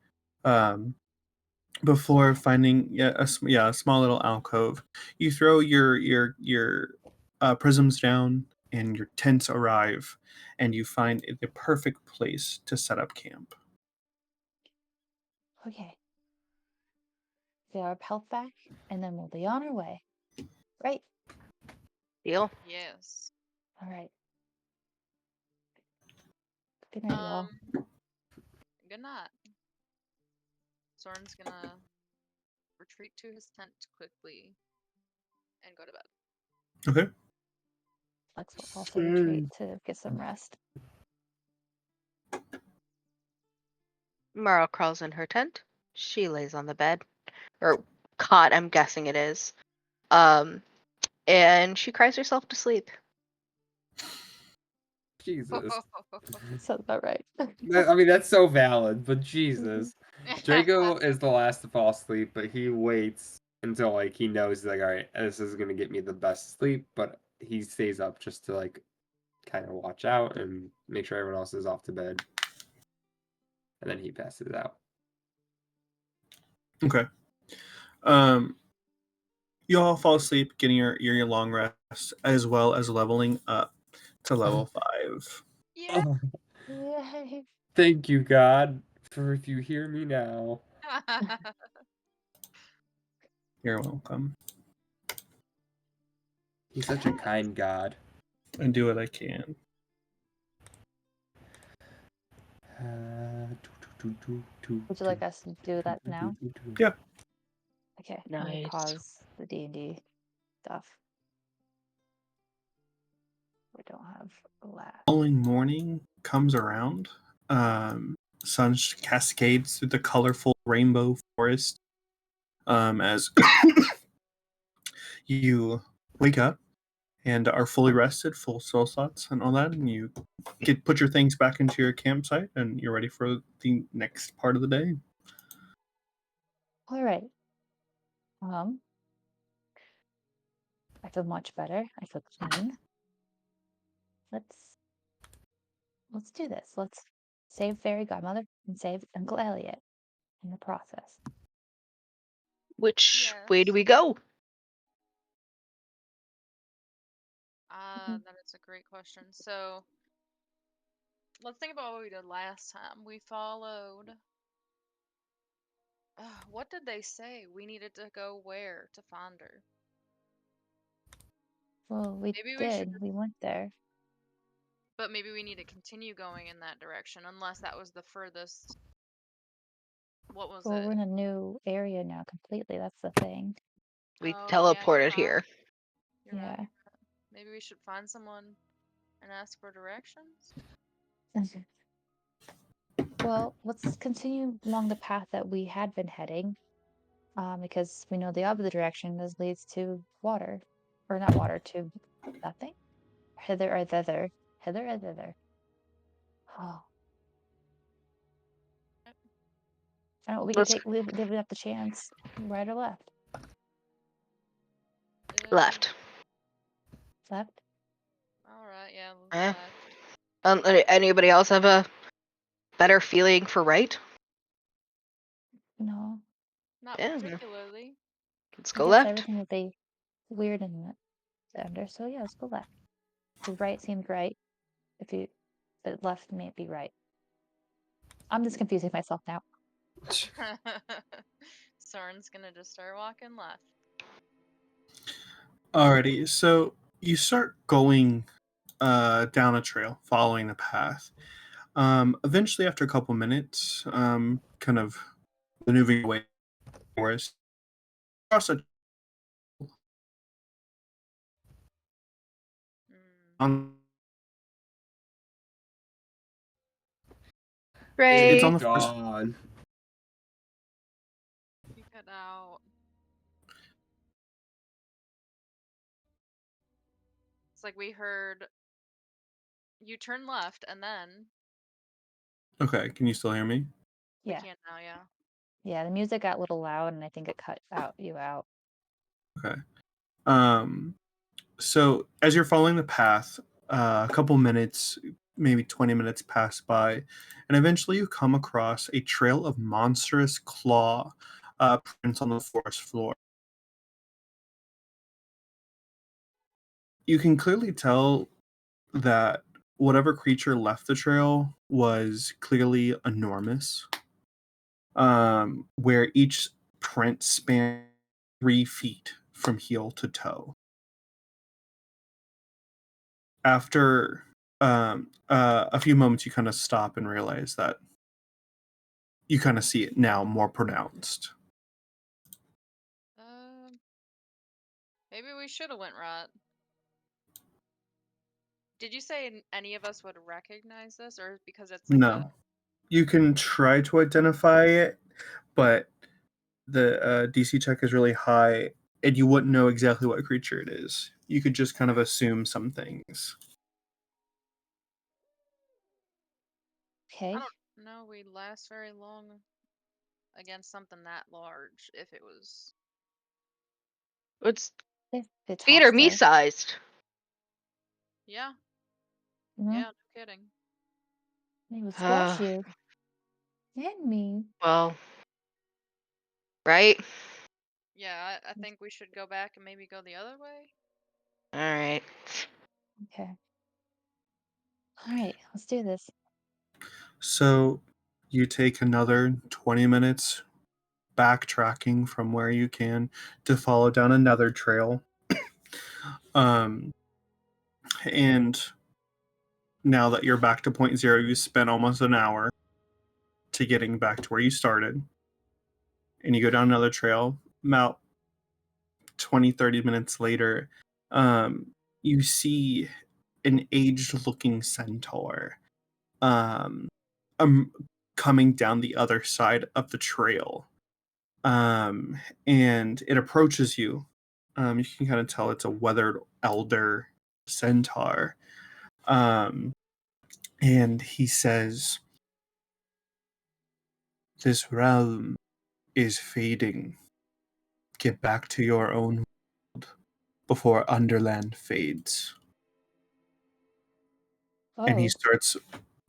before finding a small little alcove. You throw your prisms down, and your tents arrive, and you find the perfect place to set up camp. Okay. Get our health back, and then we'll be on our way. Right? Deal. Yes. All right. Good night, y'all. Good night. Soren's gonna retreat to his tent quickly and go to bed. Okay. Lex will also retreat to get some rest. Mara crawls in her tent. She lays on the bed, or cot, I'm guessing it is. And she cries herself to sleep. Jesus. Sounds about right. I mean, that's so valid, but Jesus. Draco is the last to fall asleep, but he waits until, like, he knows, like, alright, this is gonna get me the best sleep, but he stays up just to, like, kind of watch out and make sure everyone else is off to bed. And then he passes out. Okay. You all fall asleep, getting your long rest, as well as leveling up to level 5. Yeah. Yay. Thank you, God, for if you hear me now. You're welcome. He's such a kind God. I do what I can. Would you like us to do that now? Yeah. Okay. Let me Nice. pause the D&D stuff. We don't have a lab. Following morning comes around. Sun cascades through the colorful rainbow forest. As you wake up and are fully rested, full soul slots and all that, and you put your things back into your campsite, and you're ready for the next part of the day. All right. I feel much better. I feel clean. Let's do this. Let's save Fairygodmother and save Uncle Eliot in the process. Which way do we go? That is a great question. So let's think about what we did last time. We followed. What did they say? We needed to go where to find her? Well, we Maybe we did. should. We went there. But maybe we need to continue going in that direction, unless that was the furthest. What was Well, it? we're in a new area now completely. That's the thing. We Oh, yeah, teleported you're right. here. You're right. Yeah. Maybe we should find someone and ask for directions. Well, let's continue along the path that we had been heading. Because we know the opposite direction leads to water. Or not water, to nothing? Hither or thither. Hither or thither. Oh. I don't know, we could Let's give it up the chance. Right or left? left. Left? All right, yeah. Eh. Left. Anybody else have a better feeling for right? No. Not Yeah. particularly. Let's I go guess left. everything would be weird in the under, so yeah, let's go left. The right seemed right. But left may be right. I'm just confusing myself now. Soren's gonna just start walking left. Alrighty, so you start going down a trail, following the path. Eventually, after a couple minutes, kind of maneuvering away from the forest, across a Mm, it's on Ray. the first. God. you cut out. It's like we heard you turn left and then Okay, can you still hear me? we Yeah. can't now, yeah. Yeah, the music got a little loud and I think it cut you out. Okay. So as you're following the path, a couple minutes, maybe 20 minutes pass by, and eventually you come across a trail of monstrous claw prints on the forest floor. You can clearly tell that whatever creature left the trail was clearly enormous, where each print spanned 3 feet from heel to toe. After a few moments, you kind of stop and realize that you kind of see it now more pronounced. Um, maybe we should have went right. Did you say any of us would recognize this, or because it's like a No, you can try to identify it, but the DC check is really high, and you wouldn't know exactly what creature it is. You could just kind of assume some things. Okay. I don't know we'd last very long against something that large if it was Its If it's feet are me hostile. sized. yeah. Mhm. Yeah, no kidding. They would squash you. And me. Well, right? Yeah, I think we should go back and maybe go the other way. All right. Okay. Alright, let's do this. So you take another 20 minutes backtracking from where you can to follow down another trail. And now that you're back to point zero, you spent almost an hour to getting back to where you started. And you go down another trail. About 20, 30 minutes later, you see an aged looking centaur um, um, coming down the other side of the trail. And it approaches you. You can kind of tell it's a weathered elder centaur. And he says, "This realm is fading. Get back to your own world before Underland fades." And he Oh, starts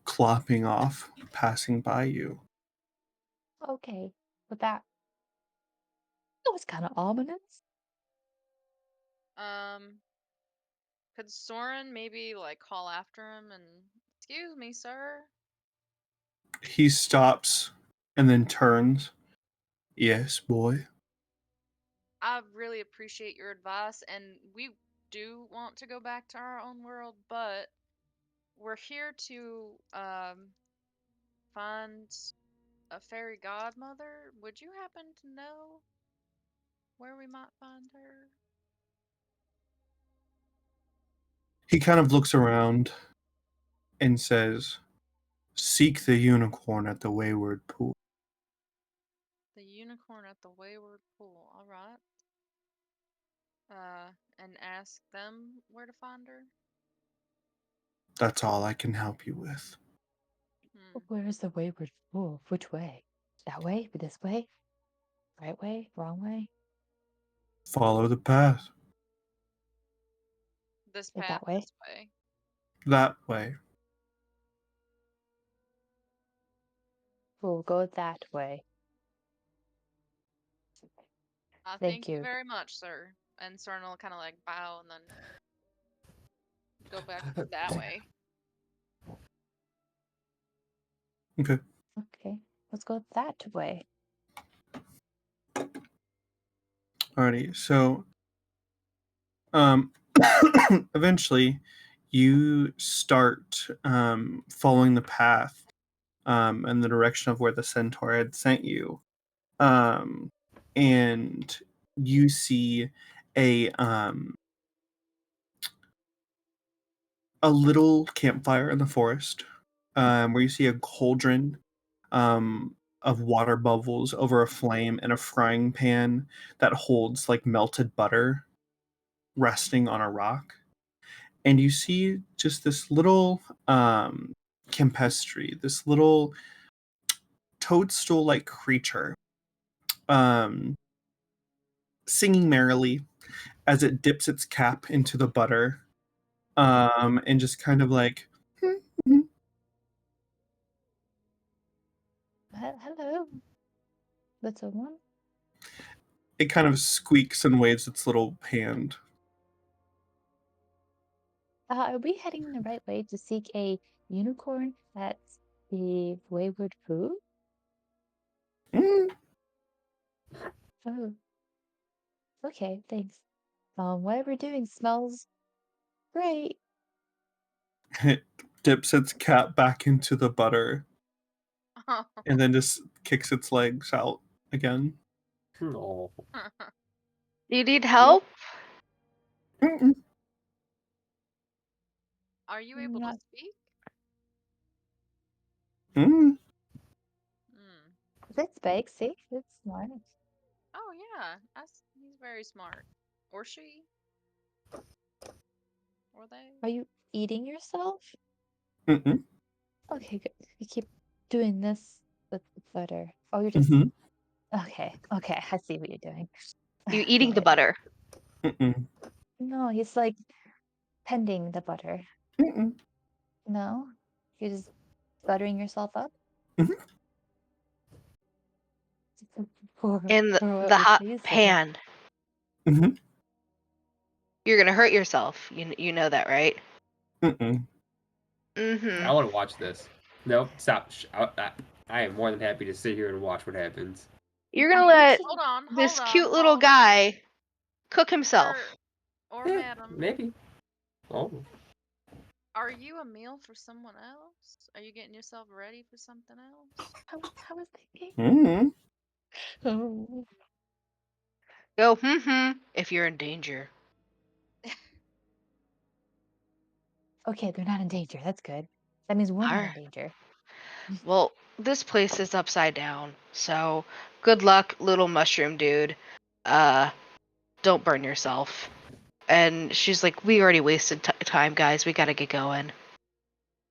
clopping off, passing by you. okay. But that was kind of ominous. Um, could Soren maybe like call after him and excuse me, sir? He stops and then turns. "Yes, boy." I really appreciate your advice, and we do want to go back to our own world, but we're here to find a fairy godmother. Would you happen to know where we might find her? He kind of looks around and says, "Seek the unicorn at the wayward pool." The unicorn at the wayward pool. All right. And ask them where to find her. That's all I can help you with. Hmm. Where is the wayward fool? Which way? That way? This way? Right way? Wrong way? Follow the path. This Like path that way? this way. That way. We'll go that way. I Thank thank you you. very much, sir. And Soren will kind of like bow and then go back that way. Okay. Okay, let's go that way. Alrighty. So, Eventually, you start following the path in the direction of where the centaur had sent you, and you see a little campfire in the forest, where you see a cauldron of water bubbles over a flame and a frying pan that holds like melted butter resting on a rock. And you see just this little campestry, this little toadstool-like creature, um, singing merrily as it dips its cap into the butter, and just kind of like, Hello, little one. it kind of squeaks and waves its little hand. Are we heading the right way to seek a unicorn at the Wayward Food? Mm. Oh, okay, thanks. Whatever we're doing smells great. It dips its cap back into the butter Oh. and then just kicks its legs out again. Oh. Do you need help? Mm-mm. Are you able to Not- speak? Mm. Hmm. That's big, see? It's smart. Oh yeah, he's very smart. Or she. Or they. Are you eating yourself? Mm-mm. Okay, good. You keep doing this with the butter. Oh, you're just Mm-hmm. okay. Okay, I see what you're doing. You eating the Get it. butter? Mm-mm. No, he's like pending the butter. Mm-mm. No, you're just buttering yourself up Mhm. for In the whatever hot reason. pan. Mm-hmm. You're gonna hurt yourself. You know that, right? Mm-mm. Mm-hmm. I want to watch this. Nope, stop. I am more than happy to sit here and watch what happens. You're I gonna think let he- Hold on. this hold cute on, little hold guy cook himself. Or Yeah, madam. maybe. Oh. Are you a meal for someone else? Are you getting yourself ready for something else? I was thinking. Mm-hmm. Oh, Go, if you're in danger. okay, they're not in danger. That's good. That means we're not in Alright. danger. Well, this place is upside down, so good luck, little mushroom dude. Don't burn yourself. And she's like, we already wasted time, guys. We gotta get going.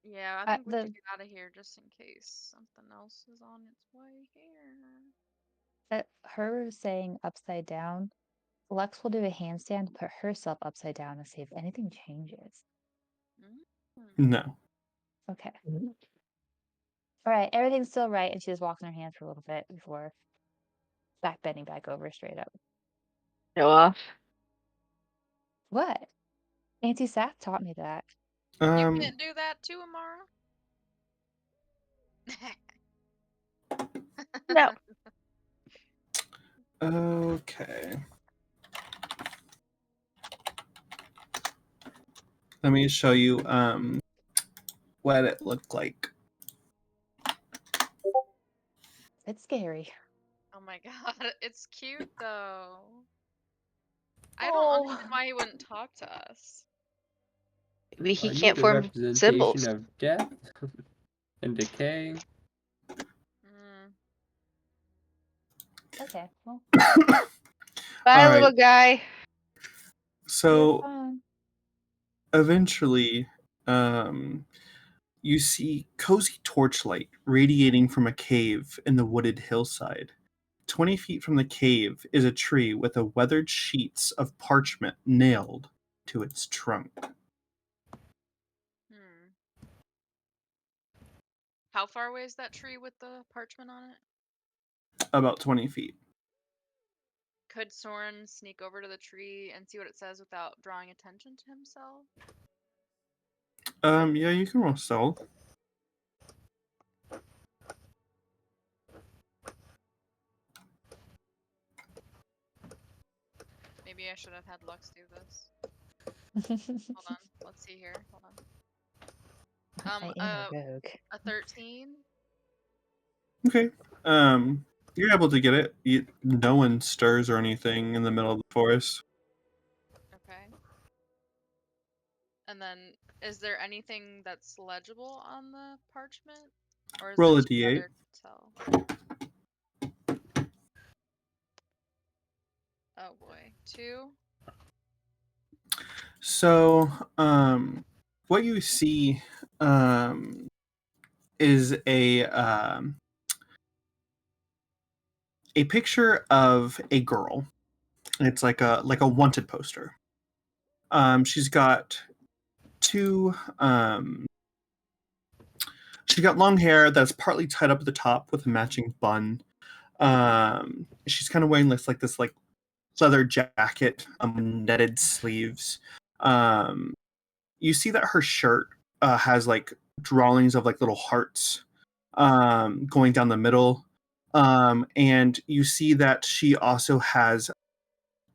Yeah, I think we The should get out of here just in case something else is on its way here. her saying upside down. Lex will do a handstand, put herself upside down, and see if anything changes. Mm. No. Okay. All right, everything's still right, and she just walks on her hands for a little bit before bending back over straight up. Show off. What? Auntie Saf taught me that. You Um. can't do that too, Amara? No. Okay. Let me show you what it looked like. It's scary. Oh my god, it's cute though. I don't understand why he wouldn't talk to us. Maybe he Are you can't the form representation symbols. of death and decay? Mm. Okay, well, Bye, All right. little guy. So fun. eventually, you see cozy torchlight radiating from a cave in the wooded hillside. 20 feet from the cave is a tree with a weathered sheets of parchment nailed to its trunk. Hmm. How far away is that tree with the parchment on it? About 20 feet. Could Soren sneak over to the tree and see what it says without drawing attention to himself? Yeah, you can roll stealth. Maybe I should have had Lux do this. Hold on. Let's see here. Hold on. I am a rogue. A 13. Okay. You're able to get it. No one stirs or anything in the middle of the forest. Okay. And then, is there anything that's legible on the parchment? Or is Roll it a too d8. other to tell? Oh boy. 2. So, what you see is a picture of a girl. It's like a wanted poster. She's got she's got long hair that's partly tied up at the top with a matching bun. She's kind of wearing this leather jacket, netted sleeves. You see that her shirt has like drawings of like little hearts going down the middle. And you see that she also has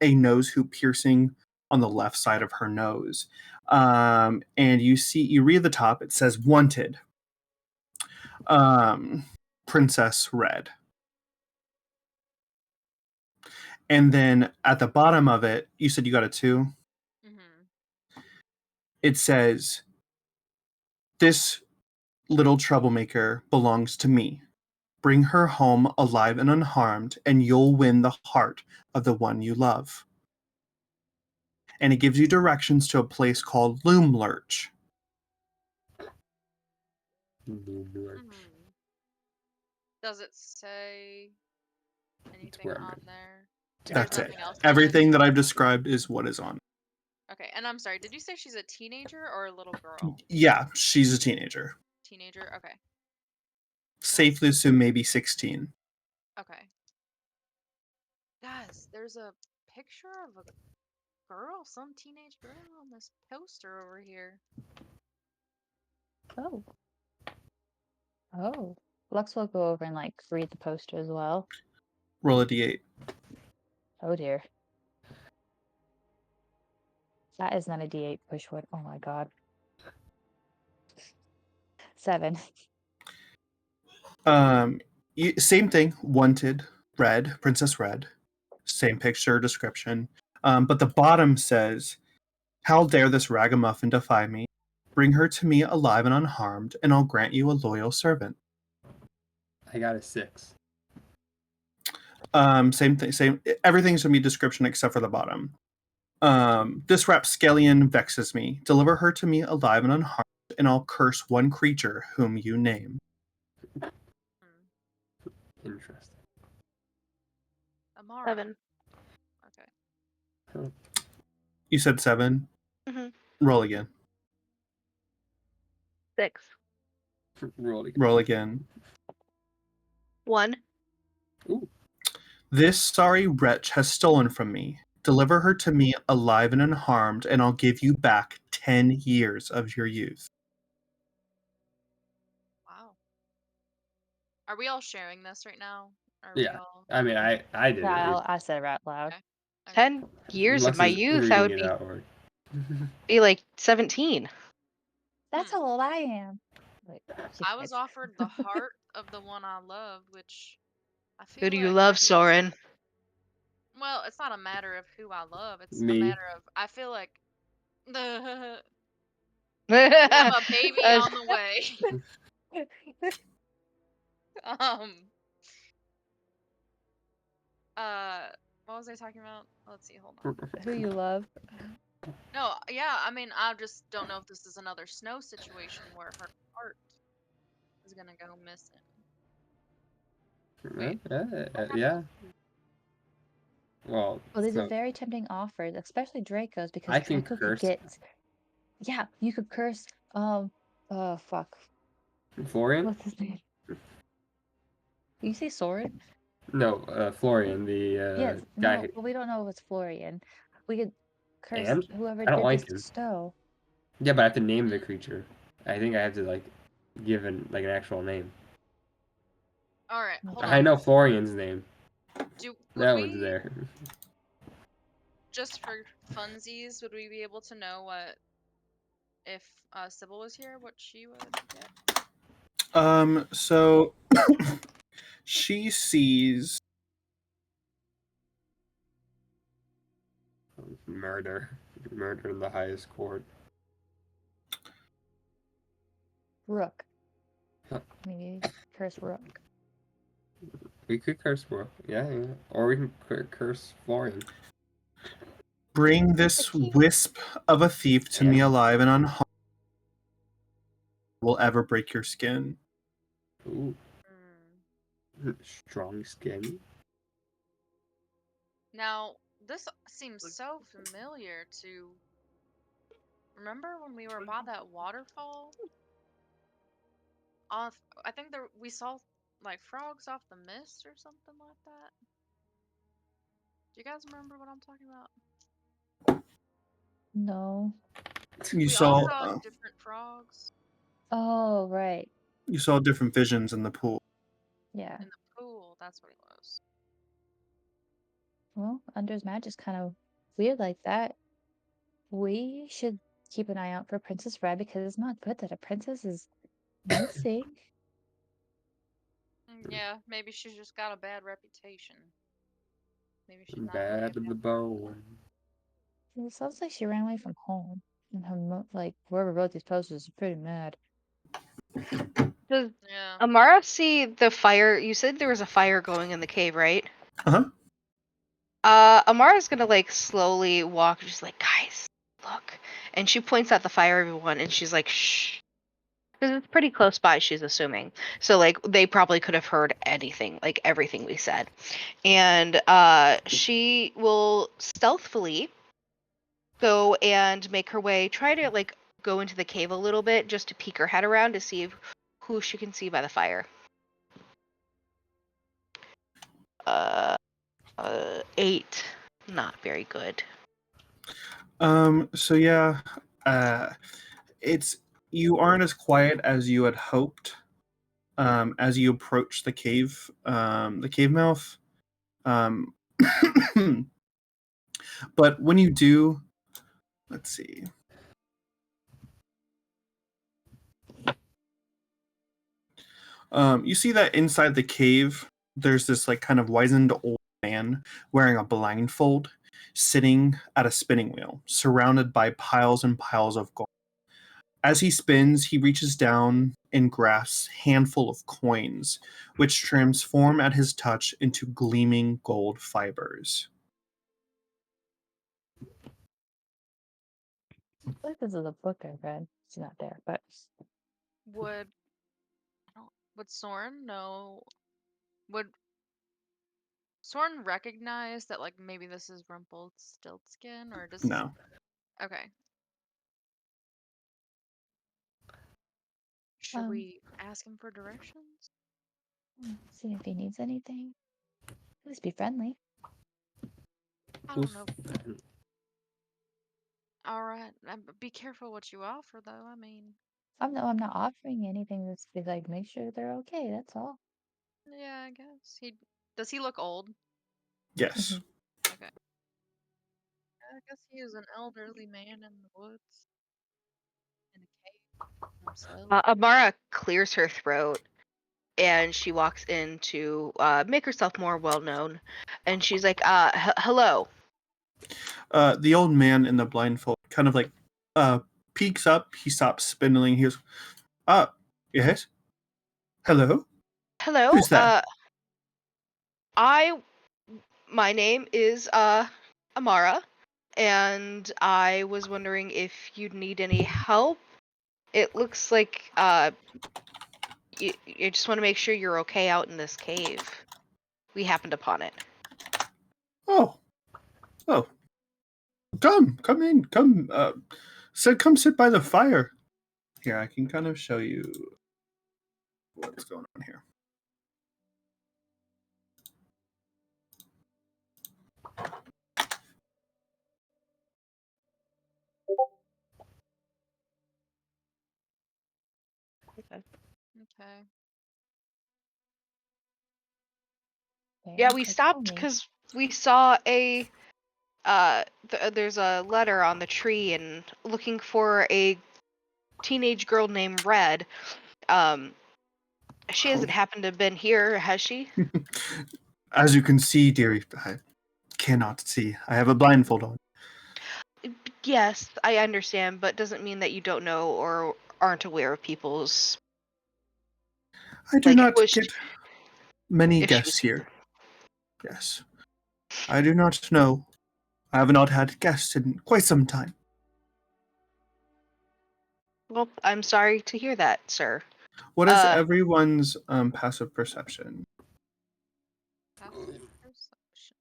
a nose hoop piercing on the left side of her nose. And you read the top, it says wanted. Princess Red. And then at the bottom of it, you said you got a 2. Mm-hmm. It says, "This little troublemaker belongs to me. Bring her home alive and unharmed, and you'll win the heart of the one you love." And it gives you directions to a place called Loom Lurch. Mm-hmm. Does it say anything where I'm on at. there? That's There's it. nothing else on it? Everything that I've described is what is on. Okay, and I'm sorry, did you say she's a teenager or a little girl? Yeah, she's a teenager. Teenager, okay. Safely assume maybe 16. Okay. Guys, there's a picture of a girl, some teenage girl on this poster over here. Oh. Oh. Lux will go over and like read the poster as well. Roll a d8. Oh dear. That is not a D8 pushwood. Oh my god. 7. Same thing. Wanted. Red. Princess Red. Same picture description. But the bottom says, "How dare this ragamuffin defy me? Bring her to me alive and unharmed, and I'll grant you a loyal servant." I got a 6. Same thing. Same. Everything's gonna be description except for the bottom. This rapscallion vexes me. Deliver her to me alive and unharmed, and I'll curse one creature whom you name. Interesting. Amara. 7. Okay. You said 7? Mm-hmm. Roll again. 6. Roll again. 1. Ooh. This sorry wretch has stolen from me. Deliver her to me alive and unharmed, and I'll give you back 10 years of your youth. Wow. Are we all sharing this right now? Are Yeah. we all... I mean, I did Yeah, it. I said it out loud. Okay. 10 years of Lux my is youth, I reading would it be, outward. be like 17. That's how old I am. Wait, she I was hides. offered the heart of the one I loved, which I feel Who do you like love, Soren? Well, it's not a matter of who I love. It's a Me. matter of I feel like we have a baby on the way. um. What was I talking about? Let's see. Hold on. Who you love? No, yeah. I mean, I just don't know if this is another snow situation where her heart is gonna go missing. Wait. Yeah. Well, Well, these so are very tempting offers, especially Draco's, because I can Draco could curse get. Yeah, you could curse. Fuck. Florian? What's his name? You say Soren? No, Florian, the Yes. guy. No, but we don't know if it's Florian. We could curse And? whoever I don't did like this him. to Stowe. Yeah, but I have to name the creature. I think I have to like give an actual name. All right. Hold I on. know Florian's name. Would That we? one's there. just for funsies, would we be able to know what if Sybil was here, what she would get? So she sees Murder in the highest court. Rook. Huh. Maybe curse Rook. We could curse Rook, yeah. Or we can curse Florian. bring this key. wisp of a thief to me Yeah. alive and unharmed will ever break your skin. Ooh, strong skin. Now, this seems so familiar to. Remember when we were by that waterfall? I think we saw like frogs off the mist or something like that. Do you guys remember what I'm talking about? No. You We all saw saw different frogs Oh, right. you saw different visions in the pool. Yeah. in the pool. That's what it was. Well, Under's magic's kind of weird like that. We should keep an eye out for Princess Red because it's not good that a princess is missing. Yeah, maybe she's just got a bad reputation. Maybe she's not Bad really to the bone. It sounds like she ran away from home. And her like whoever wrote these posters is pretty mad. Does Yeah. Amara see the fire? You said there was a fire going in the cave, right? Uh-huh. Amara's gonna like slowly walk, just like, guys, look. And she points at the fire, everyone, and she's like, shh. Because it's pretty close by, she's assuming. So like they probably could have heard anything, like everything we said. And she will stealthily go and make her way, try to like go into the cave a little bit just to peek her head around to see who she can see by the fire. 8. Not very good. So yeah, it's you aren't as quiet as you had hoped. As you approach the cave mouth. But when you do, let's see. You see that inside the cave, there's this like kind of wizened old man wearing a blindfold, sitting at a spinning wheel, surrounded by piles and piles of gold. As he spins, he reaches down and grasps a handful of coins, which transform at his touch into gleaming gold fibers. I feel like this is a book I read. It's not there, but Would Soren know? Would Soren recognize that like maybe this is Rumpelstiltsken, or does? No. Okay. Should we ask him for directions? see if he needs anything. At least be friendly. I don't know. All right, be careful what you offer, though. I mean, I'm not offering anything. That's be like make sure they're okay. That's all. yeah, I guess does he look old? Yes. Okay. I guess he is an elderly man in the woods, in a cave himself. Amara clears her throat and she walks in to make herself more well known. And she's like, hello. The old man in the blindfold kind of like peeks up. He stops spindling. He goes, yes? Hello? Hello. Who's that? My name is Amara, and I was wondering if you'd need any help. It looks like you just want to make sure you're okay out in this cave. We happened upon it. Oh. Come in. Come come sit by the fire. Here, I can kind of show you what's going on here. Okay. Yeah, we stopped because we saw a there's a letter on the tree and looking for a teenage girl named Red. She hasn't happened to have been here, has she? As you can see, dearie, I cannot see. I have a blindfold on. Yes, I understand, but doesn't mean that you don't know or aren't aware of people's. I do Like, not was get many if she guests was. here. Yes. I do not know. I have not had guests in quite some time. Well, I'm sorry to hear that, sir. What is everyone's passive perception? Passive perception.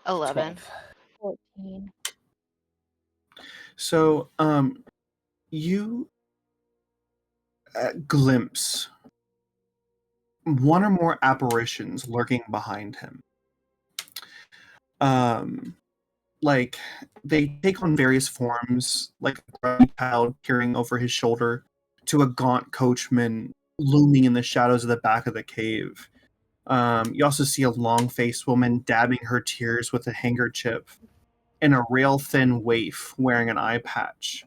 11. 14. So, you glimpse one or more apparitions lurking behind him. Like, they take on various forms, like a grubby child peering over his shoulder to a gaunt coachman looming in the shadows of the back of the cave. You also see a long-faced woman dabbing her tears with a handkerchief, and a rail-thin waif wearing an eye patch.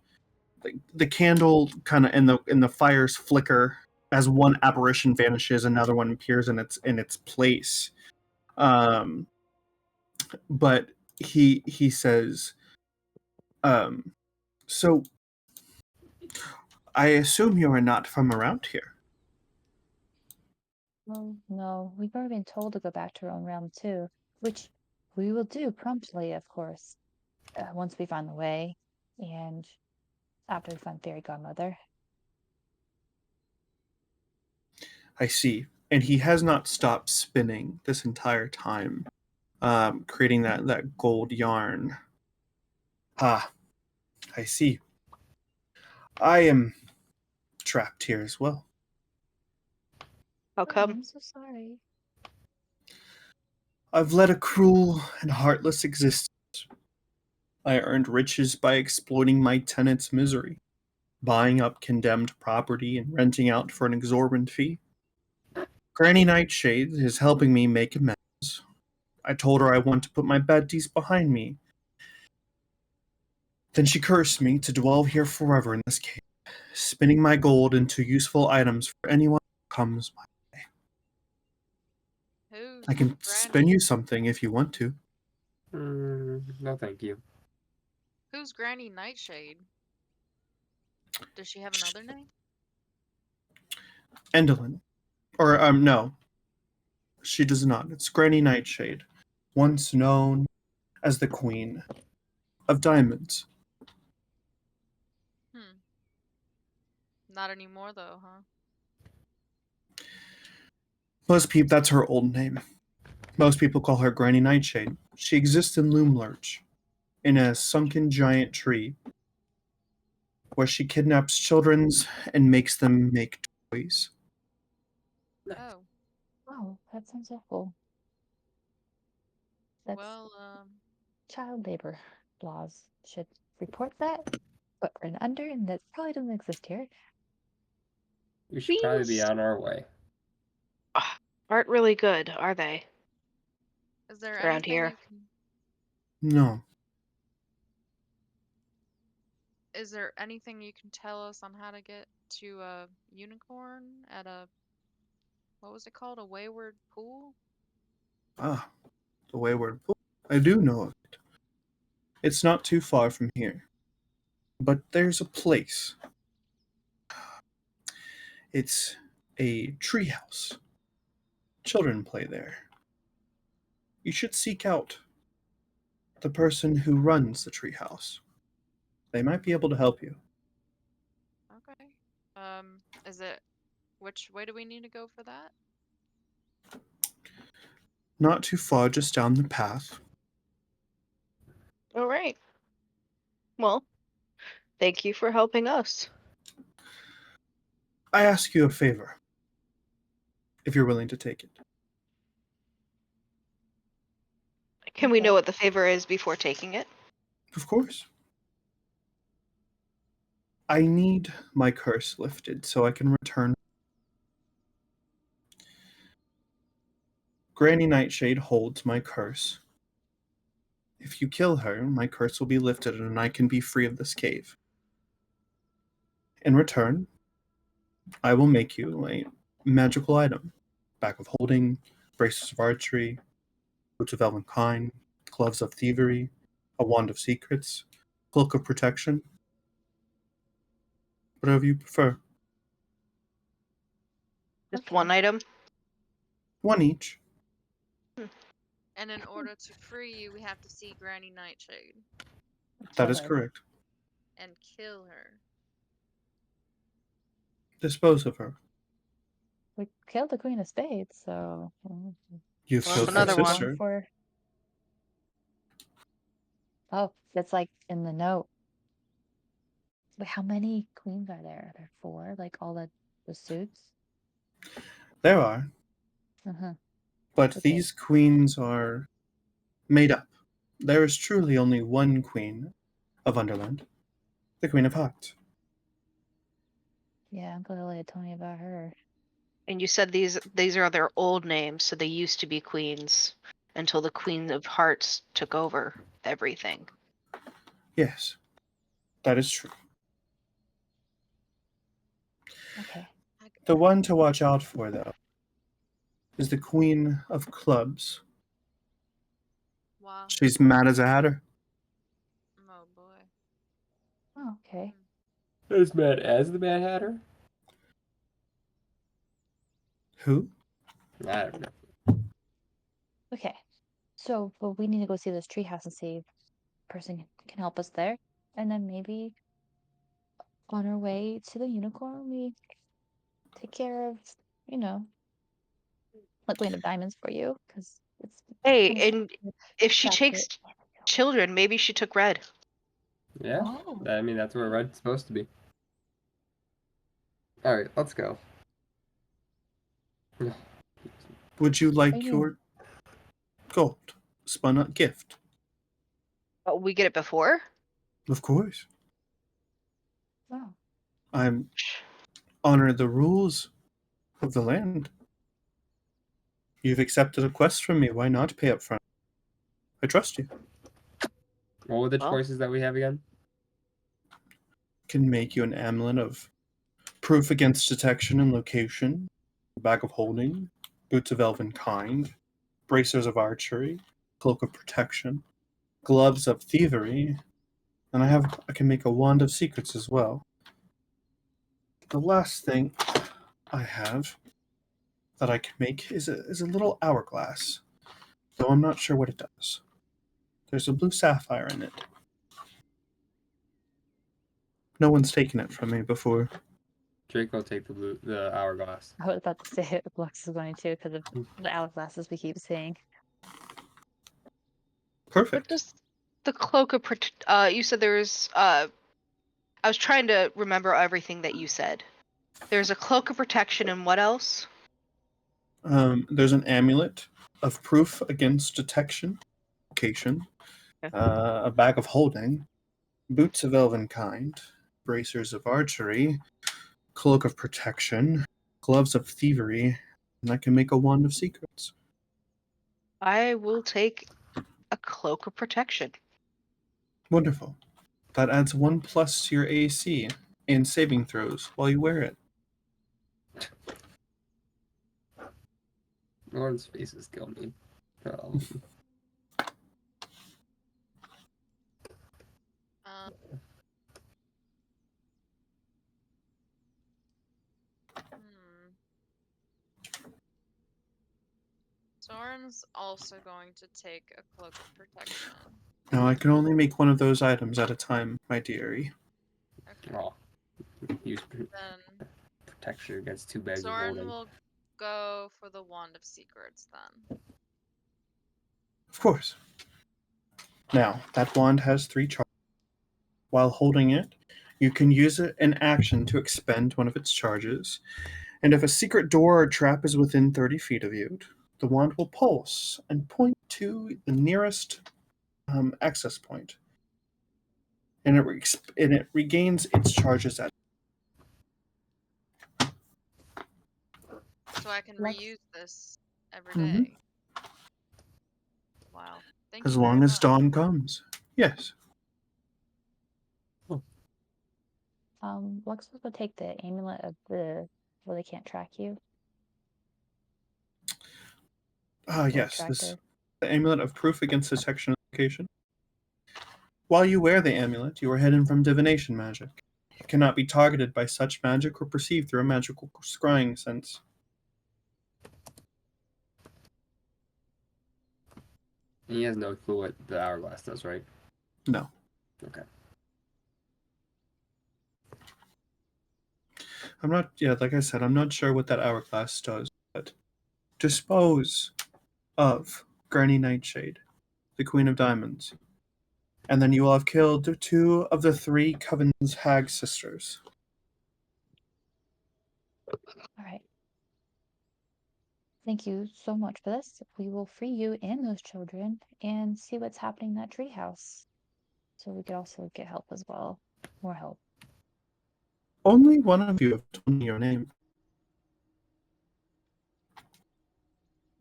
The candle kind of in the fires flicker as one apparition vanishes, another one appears in its place. But he says, so I assume you are not from around here. Oh, no, we've already been told to go back to our own realm too, which we will do promptly, of course, once we find the way, and after we find Fairygodmother. I see. And he has not stopped spinning this entire time, creating that gold yarn. Ah, I see. I am trapped here as well. How Oh, come? I'm so sorry. I've led a cruel and heartless existence. I earned riches by exploiting my tenants' misery, buying up condemned property and renting out for an exorbitant fee. Granny Nightshade is helping me make amends. I told her I want to put my bad deeds behind me. Then she cursed me to dwell here forever in this cave, spinning my gold into useful items for anyone who comes my way. Who's I can spin you something if you want to. No, thank you. Who's Granny Nightshade? Does she have another name? Endolin. Or, no. She does not. It's Granny Nightshade, once known as the Queen of Diamonds. Not anymore though, huh? Most people, that's her old name. Most people call her Granny Nightshade. She exists in Loomlurch, in a sunken giant tree, where she kidnaps children and makes them make toys. Oh, Oh, that sounds awful. That's well, child labor laws should report that, but we're under, and that probably doesn't exist here. We should probably be These on our way. aren't really good, are they? is there Around anything here. you can? No. Is there anything you can tell us on how to get to a unicorn at a, what was it called? A wayward pool? Ah, the Wayward Pool. I do know of it. It's not too far from here. But there's a place. It's a treehouse. Children play there. You should seek out the person who runs the treehouse. They might be able to help you. Okay. Is it, which way do we need to go for that? Not too far, just down the path. All right. Well, thank you for helping us. I ask you a favor, if you're willing to take it. Can we Okay. know what the favor is before taking it? Of course. I need my curse lifted so I can return. Granny Nightshade holds my curse. if you kill her, my curse will be lifted and I can be free of this cave. In return, I will make you a magical item. Bag of holding, braces of archery, boots of elvenkind, gloves of thievery, a wand of secrets, cloak of protection. Whatever you prefer. Just Okay. one item. One each. And in order to free you, we have to see Granny Nightshade That Kill is her. correct. and kill her. Dispose of her. We killed the Queen of Spades, so You've Well, killed that's her another one. sister. Oh, that's like in the note. Wait, how many queens are there? Are there 4? Like all the suits? There are, Uh-huh. but Okay. these queens are made up. There is truly only one queen of Underland, the Queen of Hearts. Yeah, Uncle Elliot told me about her. And you said these are their old names, so they used to be queens until the Queen of Hearts took over everything. Yes, that is true. Okay. The one to watch out for, though, is the Queen of Clubs. Wow. She's mad as a hatter. Oh boy. Oh, okay. As mad as the Mad Hatter? Who? I don't know. Okay. So, but we need to go see this treehouse and see if a person can help us there. And then maybe on our way to the unicorn, we take care of, you know, the Queen of Diamonds for you, because it's Hey, kind of and if she trapped takes it. children, maybe she took Red. Yeah? Oh. I mean, that's where Red's supposed to be. Alright, let's go. Would you like you- your gold spun up gift? Oh, we get it before? Of course. Oh. I'm honor the rules of the land. You've accepted a quest from me. Why not pay up front? I trust you. What were the Well. choices that we have again? Can make you an amulet of proof against detection and location, a bag of holding, boots of elvenkind, bracers of archery, cloak of protection, gloves of thievery, and I can make a wand of secrets as well. The last thing I have that I can make is a little hourglass, though I'm not sure what it does. There's a blue sapphire in it. No one's taken it from me before. Draco take the hourglass. I was about to say Lux is going to because of the hourglasses we keep seeing. What Perfect. does the cloak of you said there's I was trying to remember everything that you said. There's a cloak of protection and what else? There's an amulet of proof against detection, location, Okay. a bag of holding, boots of elvenkind, bracers of archery, cloak of protection, gloves of thievery, and I can make a wand of secrets. I will take a cloak of protection. Wonderful. That adds 1+ to your AC and saving throws while you wear it. Lauren's faces kill me. Um, hmm. Soren's also going to take a cloak of protection. Now, I can only make one of those items at a time, my dearie. Okay. Oh, use Then protection against 2 bags of Soren holding. will go for the Wand of Secrets then. Of course. Now, that wand has 3 charges. While holding it, you can use an action to expend one of its charges, and if a secret door or trap is within 30 feet of you, the wand will pulse and point to the nearest access point, and it regains its charges at. So I can Lux- reuse this every Mhm. day. Wow. Thank As you very long as much. dawn comes. Yes. Lux will take the amulet of the well, they can't track you. Yes. This Tracker. the amulet of proof against detection of location. While you wear the amulet, you are hidden from divination magic. You cannot be targeted by such magic or perceived through a magical scrying sense. He has no clue what the hourglass does, right? No. Okay. I'm not, like I said, I'm not sure what that hourglass does, but dispose of Granny Nightshade, the Queen of Diamonds, and then you will have killed 2 of the 3 Coven's hag sisters. All right. Thank you so much for this. We will free you and those children and see what's happening in that treehouse. So we could also get help as well. More help. Only one of you have told me your name.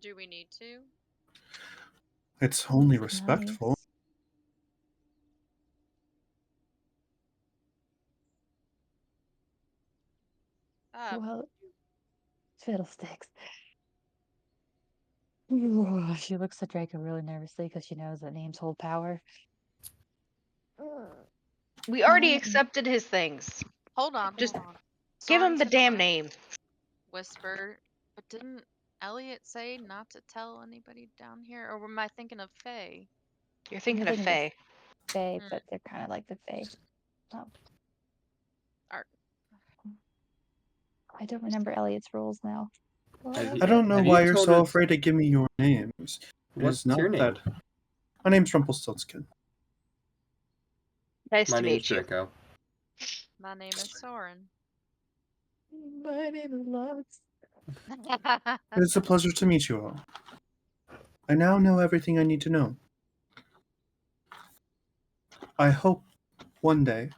Do we need to? It's only It's respectful. nice. Well, fiddlesticks. She looks at Draco really nervously because she knows that names hold power. We already Well, accepted his things. Hold on, Just hold on. Give him Soren's the gonna damn name. whisper, but didn't Eliot say not to tell anybody down here? Or am I thinking of Faye? You're thinking You're of thinking of Faye. Fae, but they're kind of like the Fae. Oh, Art. I don't remember Elliot's rules now. I don't know Have why you you're told so us- afraid to give me your names. It What's is not your name? that. My name's Rumplestilsken. Nice My to name's meet you. Draco. My name is Soren. My name is Lux. It is a pleasure to meet you all. I now know everything I need to know. I hope one day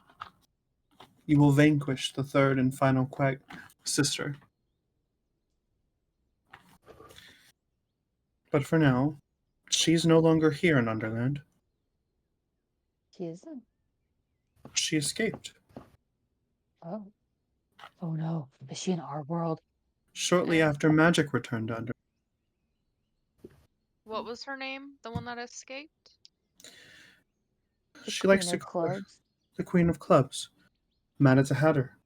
you will vanquish the third and final sister. But for now, she's no longer here in Underland. She isn't. She escaped. Oh. Oh no. Is she in our world? Shortly And after magic returned to Underland. what was her name? The one that escaped? She likes to Queen of call her Clubs. the Queen of Clubs. Mad as a Hatter.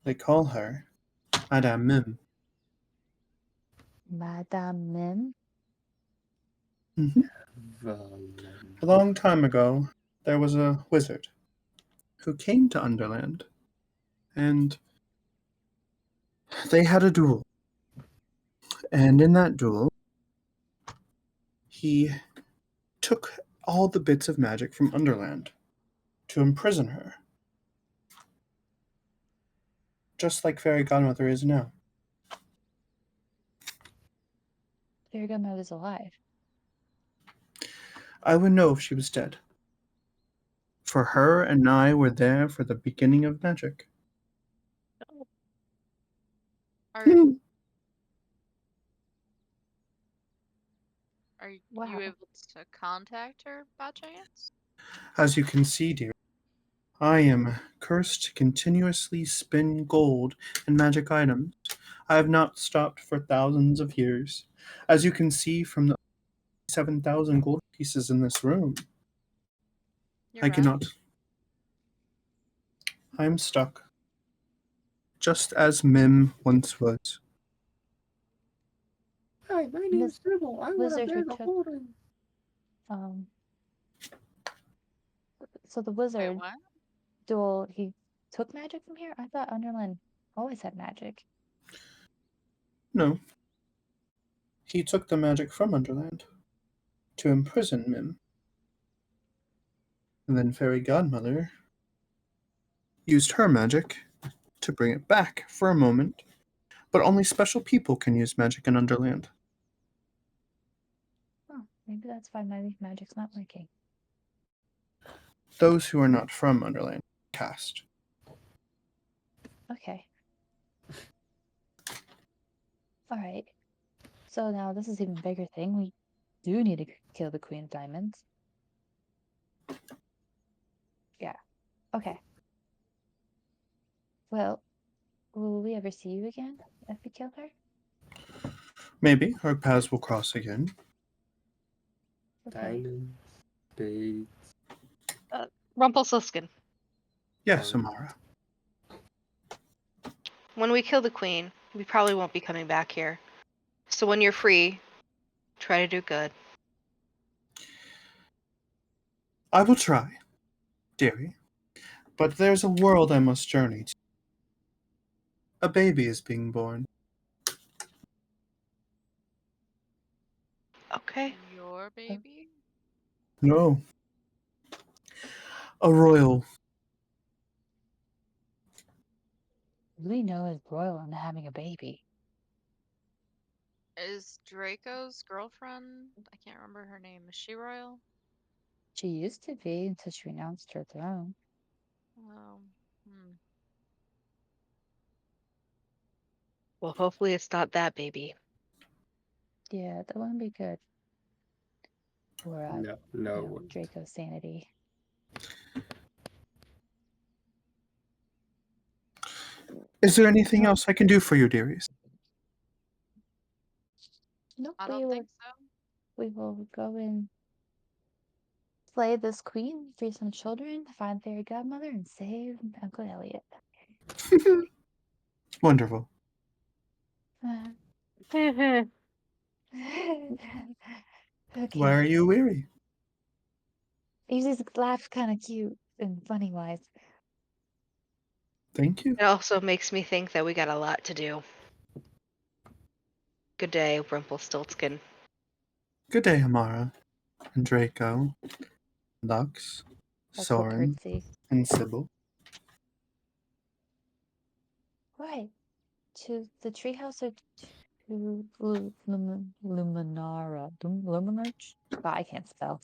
They call her Madame Mim. Madame Mim. A long time ago, there was a wizard who came to Underland, and they had a duel. And in that duel, he took all the bits of magic from Underland to imprison her. Just like Fairygodmother is now. Fairygodmother is alive. I would know if she was dead. For her and I were there for the beginning of magic. Are you Wow. able to contact her by chance? As you can see, dear, I am cursed to continuously spin gold and magic items. I have not stopped for thousands of years. As you can see from the 7,000 gold pieces in this room, You're I right. cannot. I am stuck. Just as Mim once was. Hi, my name's Dribble. I want to Wizard bear who the took holding. So the Wait, wizard what? duel, he took magic from here? I thought Underland always had magic. No. He took the magic from Underland to imprison Mim. And then Fairygodmother used her magic to bring it back for a moment. But only special people can use magic in Underland. Oh, maybe that's why my magic's not working. Those who are not from Underland cast. Okay. All right. So now this is an even bigger thing. do need to kill the Queen of Diamonds. Yeah. Okay. Well, will we ever see you again if we kill her? Maybe our paths will cross again. Okay. Diamonds, spades. Rumpelstiltskin. Yes, Amara. When we kill the queen, we probably won't be coming back here. So when you're free, try to do good. I will try, dearie. But there's a world I must journey to. A baby is being born. Okay. Your baby? No. A royal. We know is royal and having a baby. Is Draco's girlfriend? I can't remember her name. Is she royal? She used to be until she renounced her throne. Oh. Hmm. Well, hopefully it's not that baby. Yeah, that wouldn't be good. For No. Draco's sanity. Is there anything else I can do for you, dearies? Nope, I don't think so. we will go and slay this queen, free some children, find Fairygodmother, and save Uncle Eliot. Wonderful. Okay. Why are you weary? He just laughs kind of cute and funny wise. Thank you. It also makes me think that we got a lot to do. Good day, Rumpelstiltskin. Good day, Amara, and Draco, Lux, That's a Soren, curtsy. and Sybil. Right. To the treehouse or to Luminara? Luminarch? Oh, I can't spell.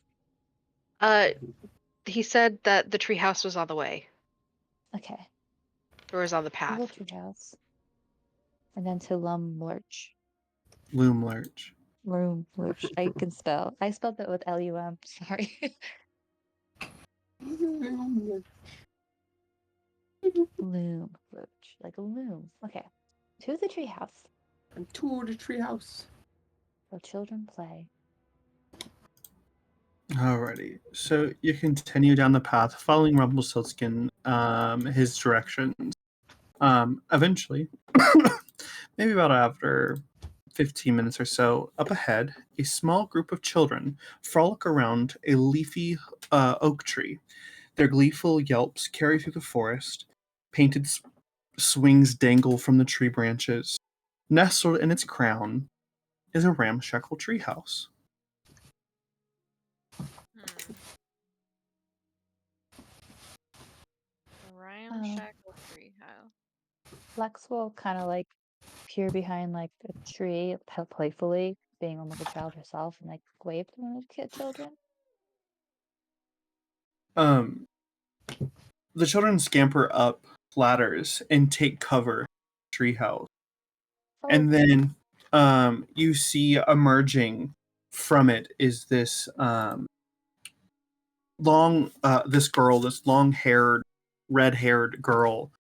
He said that the treehouse was on the way. Okay. Or was on the To path. the treehouse. And then to Lumlurch. Loomlurch. Lurch. I can spell. I spelled it with L-U-M. Sorry. Loom. Lurch. Like a loom. Okay. To the treehouse. And tour the treehouse. Where children play. Alrighty. So you continue down the path, following Rumpelstiltskin, his directions. Eventually, maybe about after 15 minutes or so, up ahead, a small group of children frolic around a leafy oak tree. Their gleeful yelps carry through the forest. Painted swings dangle from the tree branches. Nestled in its crown is a ramshackle treehouse. Hmm. Ramshackle treehouse. Lex will kind of like peer behind like a tree playfully, being almost a child herself, and like wave to one of the children. The children scamper up ladders and take cover in the treehouse. Oh, And then you see emerging from it is this this long-haired, red-haired girl,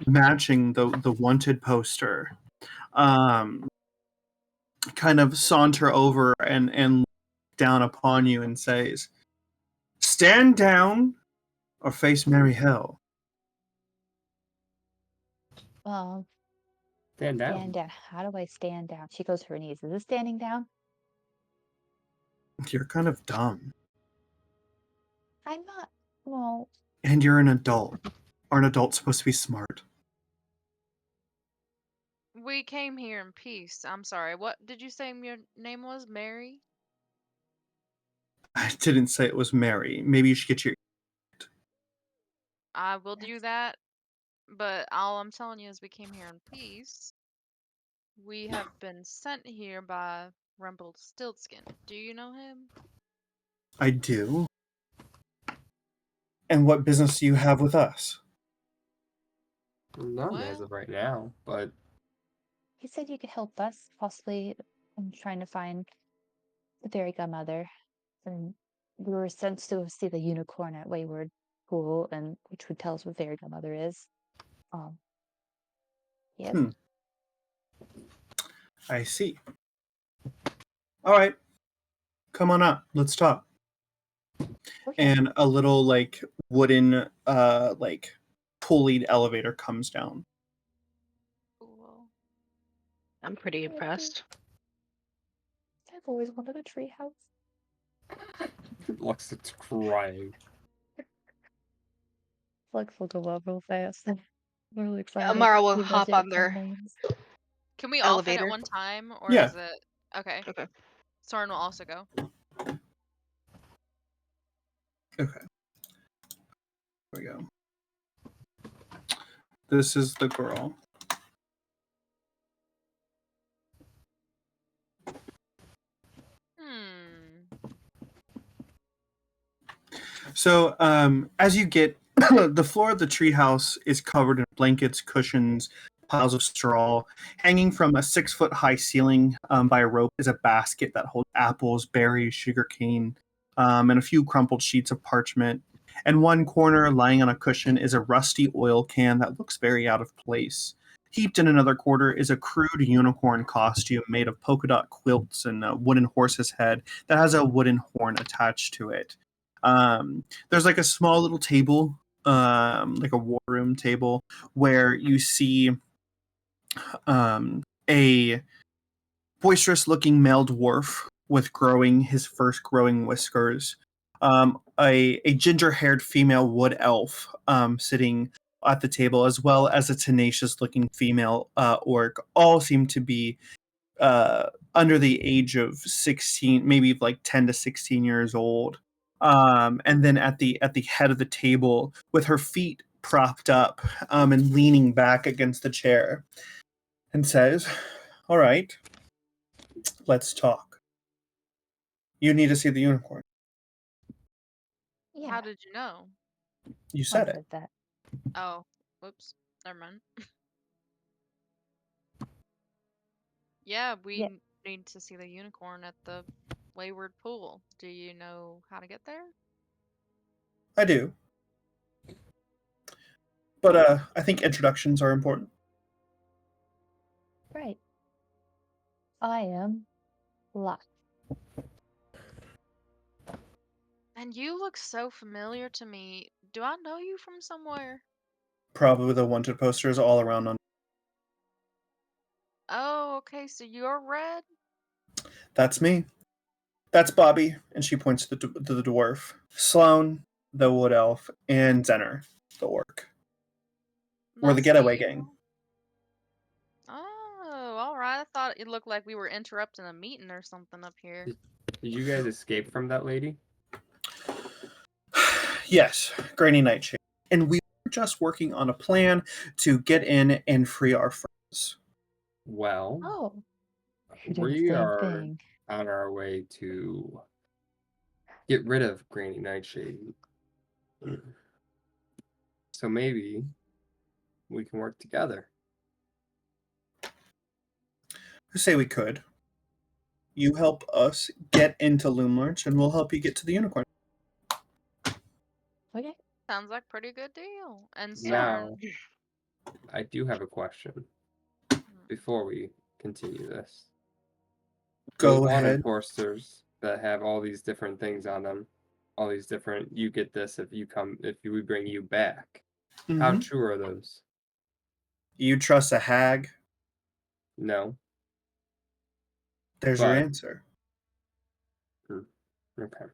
matching the wanted poster, kind of saunter over and look down upon you and says, "Stand down or face merry hell." well, Stand down. stand down. How do I stand down? She goes to her knees. Is this standing down? You're kind of dumb. I'm not. Well, And you're an adult. Aren't adults supposed to be smart? We came here in peace. I'm sorry. What did you say your name was? Mary? I didn't say it was Mary. Maybe you should get your... I will do that. But all I'm telling you is we came here in peace. We have been sent here by Rumplestilsken. Do you know him? I do. And what business do you have with us? None as Well, of right now, but he said you could help us possibly I'm trying to find the Fairygodmother, and we were sent to see the unicorn at Wayward Pool, and which would tell us what Fairygodmother is. Yep. Hmm. I see. All right. Come on up. Let's talk. Okay. And a little like wooden like pulleyed elevator comes down. Cool. I'm pretty impressed. I've always wanted a treehouse. Lux is crying. Flex will go up real fast. I'm really excited. Amara will You guys hop did on fun their names. Can we all fit at elevator. one time, or Yeah. is it okay? Okay. Soren will also go. Okay. Here we go. This is the girl. So as you get, the floor of the treehouse is covered in blankets, cushions, piles of straw. Hanging from a 6-foot-high ceiling by a rope is a basket that holds apples, berries, sugarcane, and a few crumpled sheets of parchment. In one corner, lying on a cushion, is a rusty oil can that looks very out of place. Heaped in another corner is a crude unicorn costume made of polka dot quilts and a wooden horse's head that has a wooden horn attached to it. There's like a small little table, like a war room table, where you see a boisterous looking male dwarf with his first growing whiskers, a ginger haired female wood elf sitting at the table, as well as a tenacious looking female orc. All seem to be under the age of 16, maybe like 10 to 16 years old. And then at the head of the table, with her feet propped up and leaning back against the chair, and says, "All right, let's talk. You need to see the unicorn. Yeah, How did you know? You I said it. said that. Oh, whoops. Never mind. Yeah, we Yeah. need to see the unicorn at the Wayward Pool. Do you know how to get there? I do. But I think introductions are important." Right. I am Lux. And you look so familiar to me. Do I know you from somewhere? Probably the wanted posters all around on. Oh, okay, so you're red? That's me. That's Bobby, and she points to the dwarf. Sloan, the wood elf, and Zenner, the orc. We're the Nice to getaway meet you. gang. Oh, all right. I thought it looked like we were interrupting a meeting or something up here. Did you guys escape from that lady? Yes, Granny Nightshade. And we were just working on a plan to get in and free our friends. Well, Oh, you're doing the we same are thing. on our way to get rid of Granny Nightshade. So maybe we can work together. I say we could. You help us get into Loomlarch, and we'll help you get to the unicorn. Okay. Sounds like pretty good deal. And Now, Soren, I do have a question before we continue this. Those Go wanted ahead. posters that have all these different things on them, all these different, you get this if we bring you back. How Mhm. true are those? You trust a hag? No. There's your But- answer. Okay.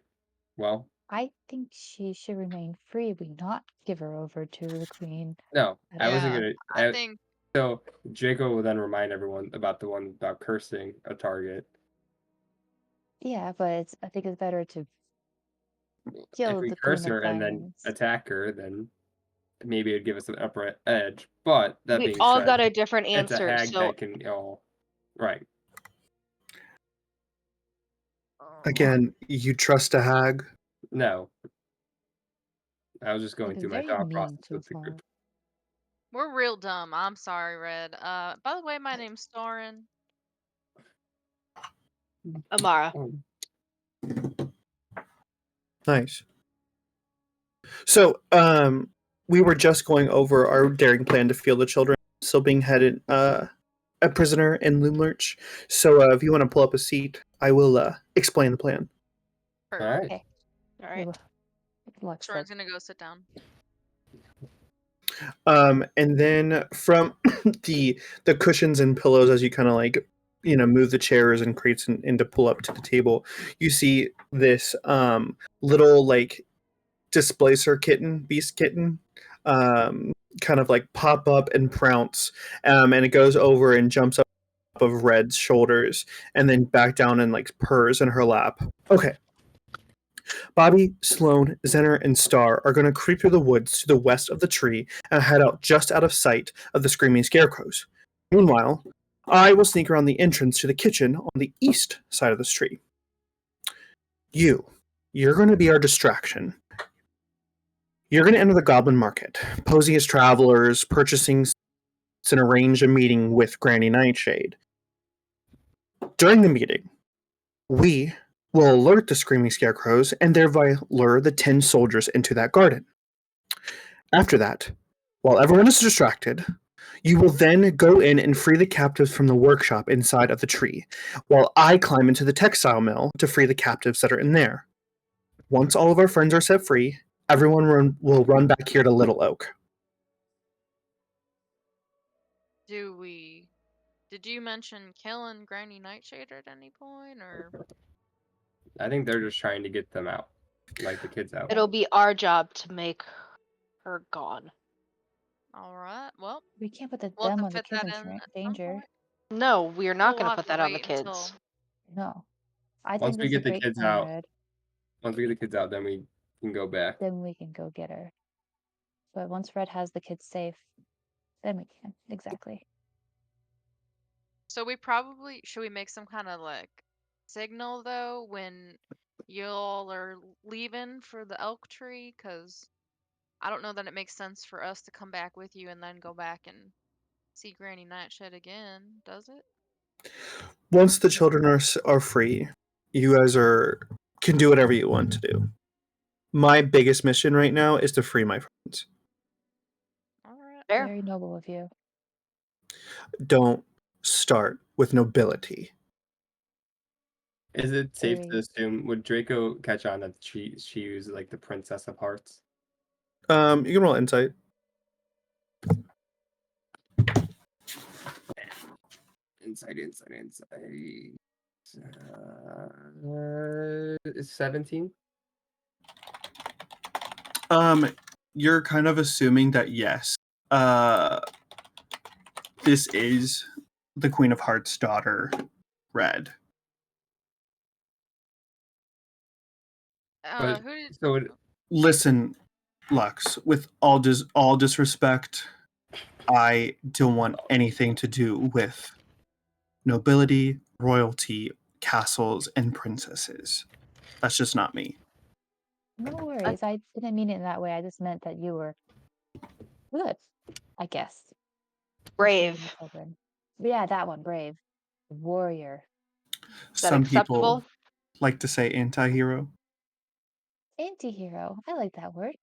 Well, I think she should remain free. We not give her over to the queen. no, at I all. wasn't yeah, gonna. I think So Jacob will then remind everyone about the one about cursing a target. Yeah, but I think it's better to If kill we the curse Queen of her and then Diamonds. attack her, then maybe it'd give us an upper edge. But that We being all said, got a different it's a answer. hag So that can all right. Again, you trust a hag? No, I was just You've going been through my very thought mean process so with the far. group. we're real dumb. I'm sorry, Red. By the way, my name's Soren. Amara. Nice. So, we were just going over our daring plan to feel the children still being headed a prisoner in Loomlurch. So, if you want to pull up a seat, I will explain the plan. All right. Okay. All right. Lux Jordan's said, gonna go sit down. And then from the cushions and pillows, as you kind of like, move the chairs and crates and to pull up to the table, you see this little like displacer kitten, beast kitten, kind of like pop up and prounce, and it goes over and jumps up of Red's shoulders and then back down and like purrs in her lap. Okay. Bobby, Sloane, Zenner, and Star are going to creep through the woods to the west of the tree and head out just out of sight of the screaming scarecrows. Meanwhile, I will sneak around the entrance to the kitchen on the east side of this tree. You're going to be our distraction. You're going to enter the Goblin Market, posing as travelers, purchasing and arrange a meeting with Granny Nightshade. During the meeting, we will alert the screaming scarecrows and thereby lure the 10 soldiers into that garden. After that, while everyone is distracted, you will then go in and free the captives from the workshop inside of the tree, while I climb into the textile mill to free the captives that are in there. Once all of our friends are set free, everyone will run back here to Little Oak. Did you mention killing Granny Nightshade at any point, or? I think they're just trying to get them out, like the kids out. It'll be our job to make her gone. All right. Well, we can't put them we'll have to or the fit kids that in in at some danger. point. No, we are not We'll going to have put that on the wait kids. until- No. I Once think we this is a get the great kids plan, out, Red. Once we get the kids out, then we can go back. Then we can go get her. But once Red has the kids safe, then we can. Exactly. So should we make some kind of like signal though when y'all are leaving for the elk tree? Because I don't know that it makes sense for us to come back with you and then go back and see Granny Nightshade again, does it? Once the children are free, you guys can do whatever you want to do. My biggest mission right now is to free my friends. All right. Fair. Very noble of you. Don't start with nobility. Is it safe to Very- assume, would Draco catch on that she was like the Princess of Hearts? You can roll insight. Insight. 17? You're kind of assuming that yes, this is the Queen of Hearts' daughter, Red. But- Who did? So Listen, Lux, with all disrespect, I don't want anything to do with nobility, royalty, castles, and princesses. That's just not me. No worries. I didn't mean it in that way. I just meant that you were good, I guess. Brave. Children. Yeah, that one, brave. Warrior. Is that Some acceptable? people like to say anti-hero. Anti-hero. I like that word.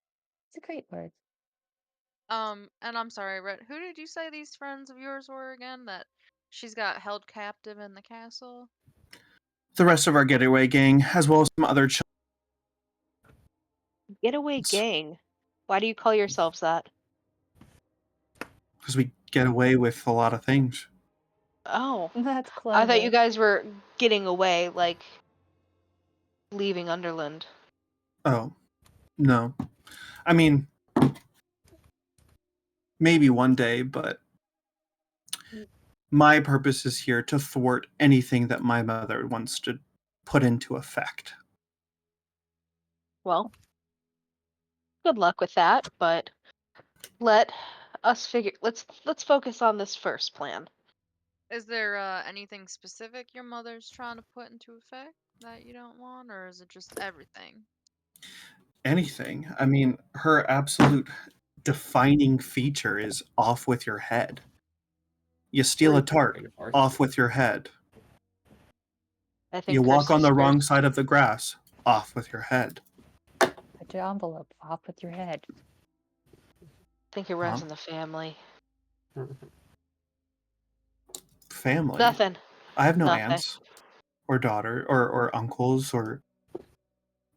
It's a great word. And I'm sorry, Red. Who did you say these friends of yours were again? That she's got held captive in the castle? The rest of our getaway gang, as well as some other children. Getaway gang. Why do you call yourselves that? Because we get away with a lot of things. Oh. That's clever. I thought you guys were getting away, like leaving Underland. Oh, no. I mean, maybe one day, but my purpose is here to thwart anything that my mother wants to put into effect. Well, good luck with that, but let us figure. Let's focus on this first plan. Is there anything specific your mother's trying to put into effect that you don't want, or is it just everything? Anything. I mean, her absolute defining feature is off with your head. You steal a tart, off with your head. I think You walk on the Percy's wrong first. side of the grass. Off with your head. Put your envelope off with your head. I think it runs Huh? in the family. Family. Nothing. I have no Nothing. aunts or daughter or uncles or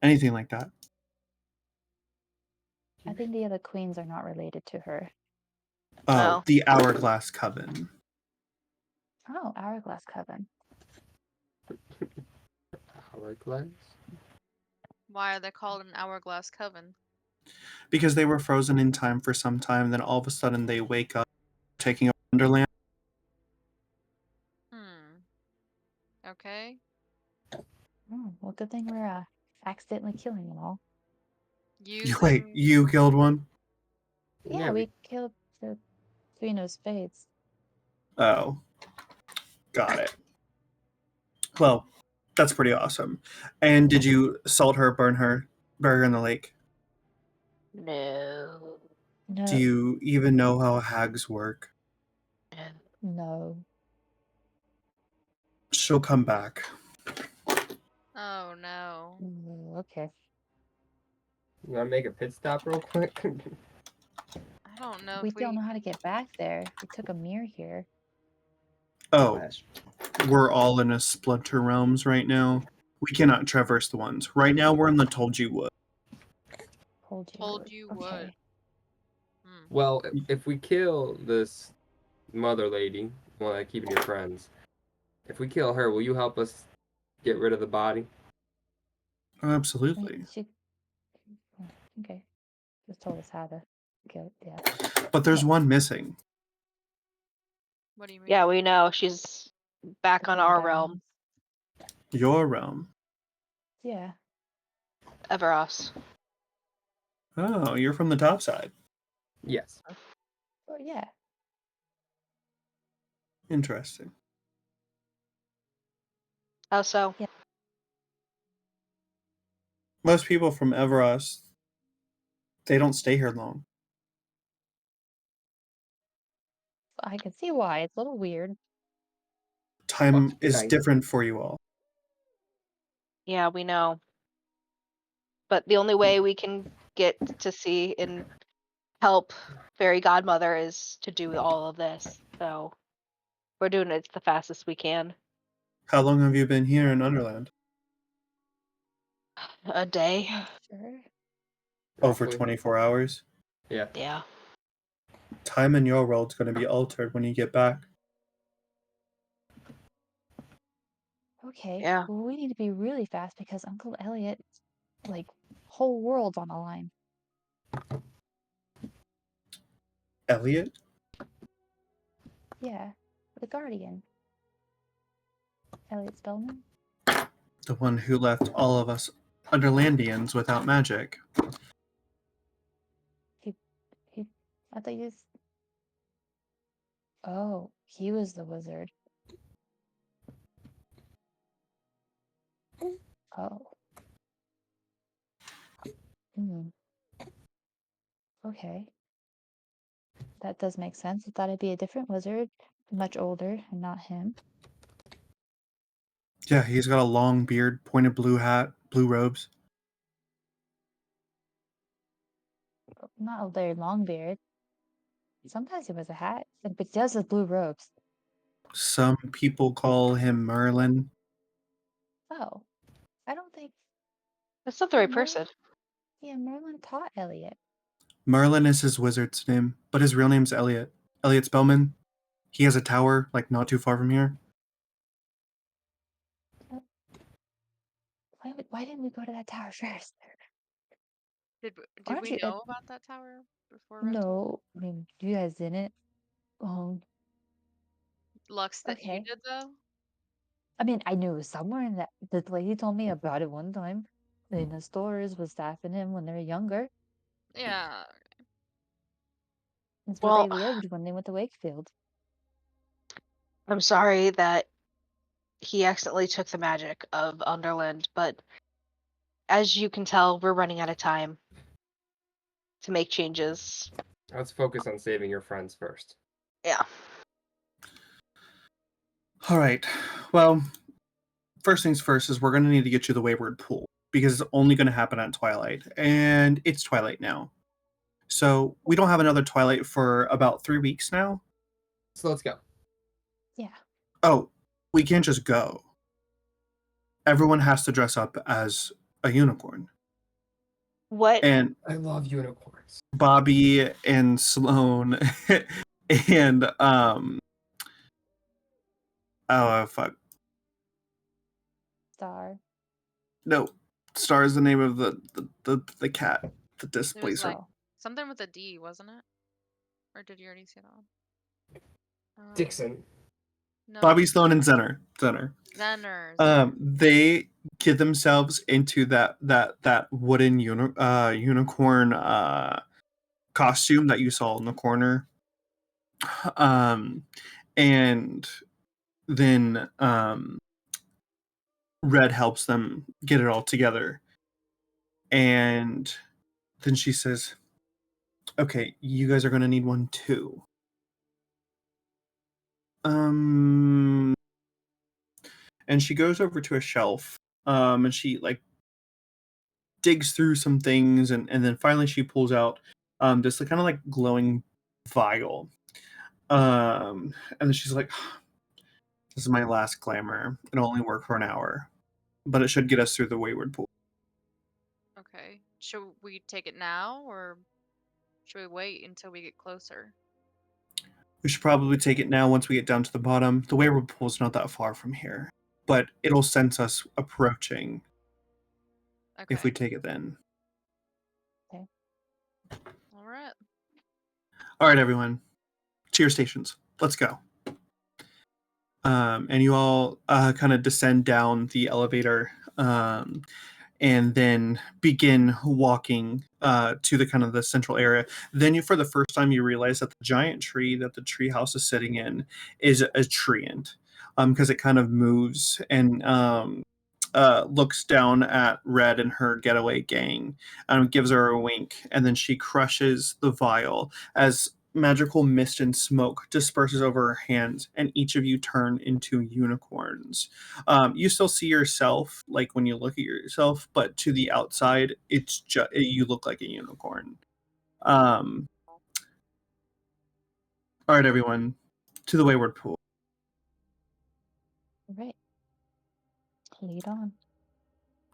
anything like that. I think the other queens are not related to her. Oh, No. the Hourglass Coven. Oh, Hourglass Coven. Hourglass? Why are they called an hourglass coven? Because they were frozen in time for some time, then all of a sudden they wake up taking over Underland. Okay. Oh, well, good thing we're accidentally killing them all. Wait, Using you killed one? Yeah, we killed the Queen of Spades. Oh. Got it. Well, that's pretty awesome. And did you salt her, burn her, bury her in the lake? No. No, Do you even know how hags work? no. She'll come back. Oh no. Okay. You want to make a pit stop real quick? I don't know We if don't we know how to get back there. We took a mirror here. Oh, we're all in a splinter realms right now. We cannot traverse the ones. Right now we're in the Told You Would. told you would. Okay. Well, if we kill this mother lady, well, like keeping your friends, if we kill her, will you help us get rid of the body? Absolutely. Okay. Just told us how to kill. Yeah. But there's one missing. What do you mean? Yeah, we know. She's back on our realm. Your realm. Yeah. Everas. Oh, you're from the top side. Yes. Oh, yeah. Interesting. How so? Yeah. Most people from Everas, they don't stay here long. I can see why. It's a little weird. Time is Nice. different for you all. Yeah, we know. But the only way we can get to see and help Fairygodmother is to do all of this. So we're doing it the fastest we can. How long have you been here in Underland? A day. Sure. Over Roughly. 24 hours? Yeah. Yeah. Time in your world's going to be altered when you get back. Okay. Yeah. Well, we need to be really fast because Uncle Elliot, like, whole world's on the line. Eliot? Yeah. The Guardian. Elliot Spellman? The one who left all of us Underlandians without magic. I thought you was... Oh, he was the wizard. Oh. Okay. That does make sense. I thought it'd be a different wizard, much older, and not him. Yeah, he's got a long beard, pointed blue hat, blue robes. Not a very long beard. Sometimes he wears a hat, but he does have blue robes. Some people call him Merlin. Oh, I don't think... That's not the right Merlin- person. Yeah, Merlin taught Elliot. Merlin is his wizard's name, but his real name's Eliot. Eliot Spellman. He has a tower, like, not too far from here. Why didn't we go to that tower first? Did Aren't we you know about that tower before? Red told No, I mean, you guys didn't. us? Lux that you Okay. did though? I mean, I knew it was somewhere in that. The lady told me about it one time. In the stores was staffing him when they were younger. Yeah. That's where Well, they lived when they went to Wakefield. I'm sorry that he accidentally took the magic of Underland, but as you can tell, we're running out of time to make changes. Let's focus on saving your friends first. Yeah. All right. Well, first things first is we're going to need to get you the Wayward Pool because it's only going to happen at twilight, and it's twilight now. So we don't have another twilight for about 3 weeks now. So let's go. Yeah. Oh, we can't just go. Everyone has to dress up as a unicorn. What? And I love unicorns. Bobby and Sloane and fuck. Star. No, Star is the name of the cat, the It was displacer. like something with a D, wasn't it? Or did you already say that one? Dixon. No. Bobby, Sloane, and Zenner. Zenner. They get themselves into that wooden unicorn costume that you saw in the corner. And then Red helps them get it all together. And then she says, okay, you guys are going to need one too. And she goes over to a shelf, and she like digs through some things, and then finally she pulls out this kind of like glowing vial. And then she's like, this is my last glamour. It'll only work for an hour, but it should get us through the Wayward Pool. Okay. Should we take it now, or should we wait until we get closer? We should probably take it now once we get down to the bottom. The Wayward Pool's not that far from here, but it'll sense us approaching Okay. if we take it then. Okay. All right. All right, everyone. To your stations. Let's go. And you all kind of descend down the elevator and then begin walking to the kind of the central area. Then you, for the first time, you realize that the giant tree that the tree house is sitting in is a treant, because it kind of moves and looks down at Red and her getaway gang, gives her a wink, and then she crushes the vial as magical mist and smoke disperses over her hands, and each of you turn into unicorns. You still see yourself, like when you look at yourself, but to the outside, it's just you look like a unicorn. All right, everyone, to the Wayward Pool. All right. Lead on.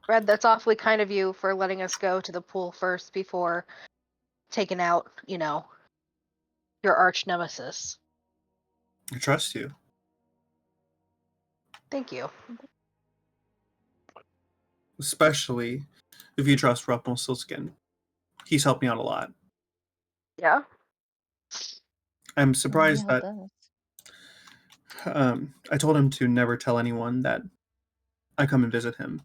Red, that's awfully kind of you for letting us go to the pool first before taking out, your arch nemesis. I trust you. Thank you. Especially if you trust Rumplestilsken. He's helped me out a lot. Yeah? I'm surprised Help that us. I told him to never tell anyone that I come and visit him.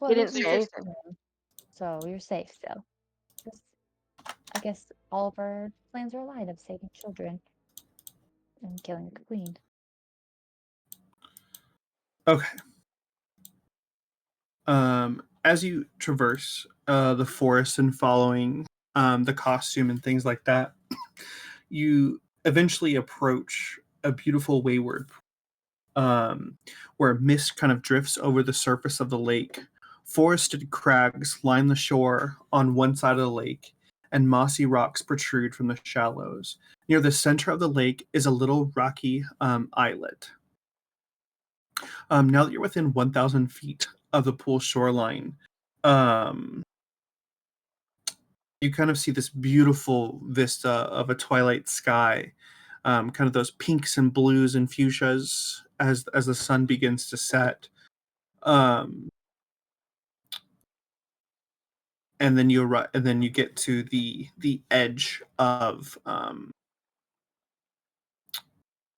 Well, He at didn't least say we fixed anything. him, so you're safe still. I guess all of our plans are aligned of saving children and killing the queen. Okay. As you traverse the forest and following the costume and things like that, you eventually approach a beautiful wayward where mist kind of drifts over the surface of the lake. Forested crags line the shore on one side of the lake, and mossy rocks protrude from the shallows. Near the center of the lake is a little rocky islet. Now that you're within 1,000 feet of the pool shoreline, you kind of see this beautiful vista of a twilight sky, kind of those pinks and blues and fuchsias as the sun begins to set. And then you get to the edge of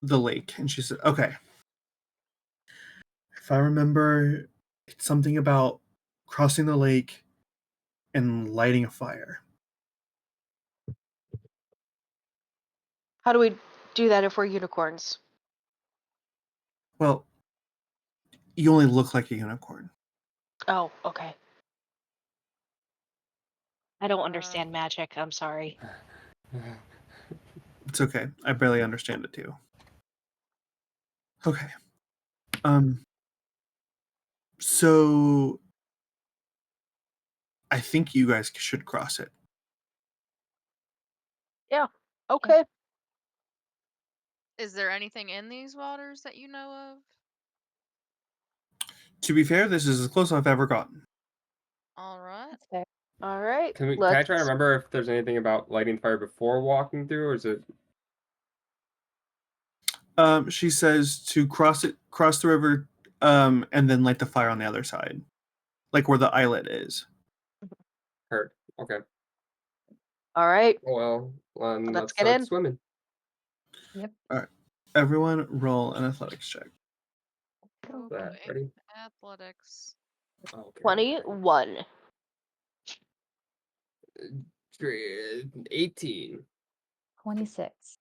the lake, and she said, "Okay, if I remember, it's something about crossing the lake and lighting a fire." How do we do that if we're unicorns? Well, you only look like a unicorn. Oh, okay. I don't understand magic. I'm sorry. It's okay. I barely understand it too. Okay. So I think you guys should cross it. Okay. Is there anything in these waters that you know of? To be fair, this is as close as I've ever gotten. All right. That's fair. All right. Can I Let's. try to remember if there's anything about lighting fire before walking through, or is it? She says to cross the river, and then light the fire on the other side, like where the islet is. Heard. Okay. All right. Well, Let's let's get start in. swimming. Yep. All right, everyone, roll an athletics check. Oh That boy. ready? Athletics. Okay. 21. 18. 26.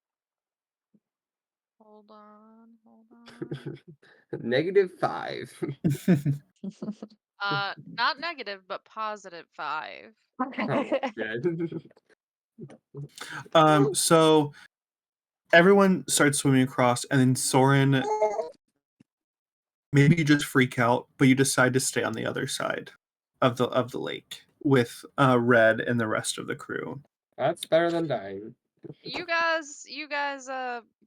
Hold on. -5. Not negative, but +5. Oh, yeah. So everyone starts swimming across, and then Soren, maybe you just freak out, but you decide to stay on the other side of the lake with Red and the rest of the crew. That's better than dying. You guys,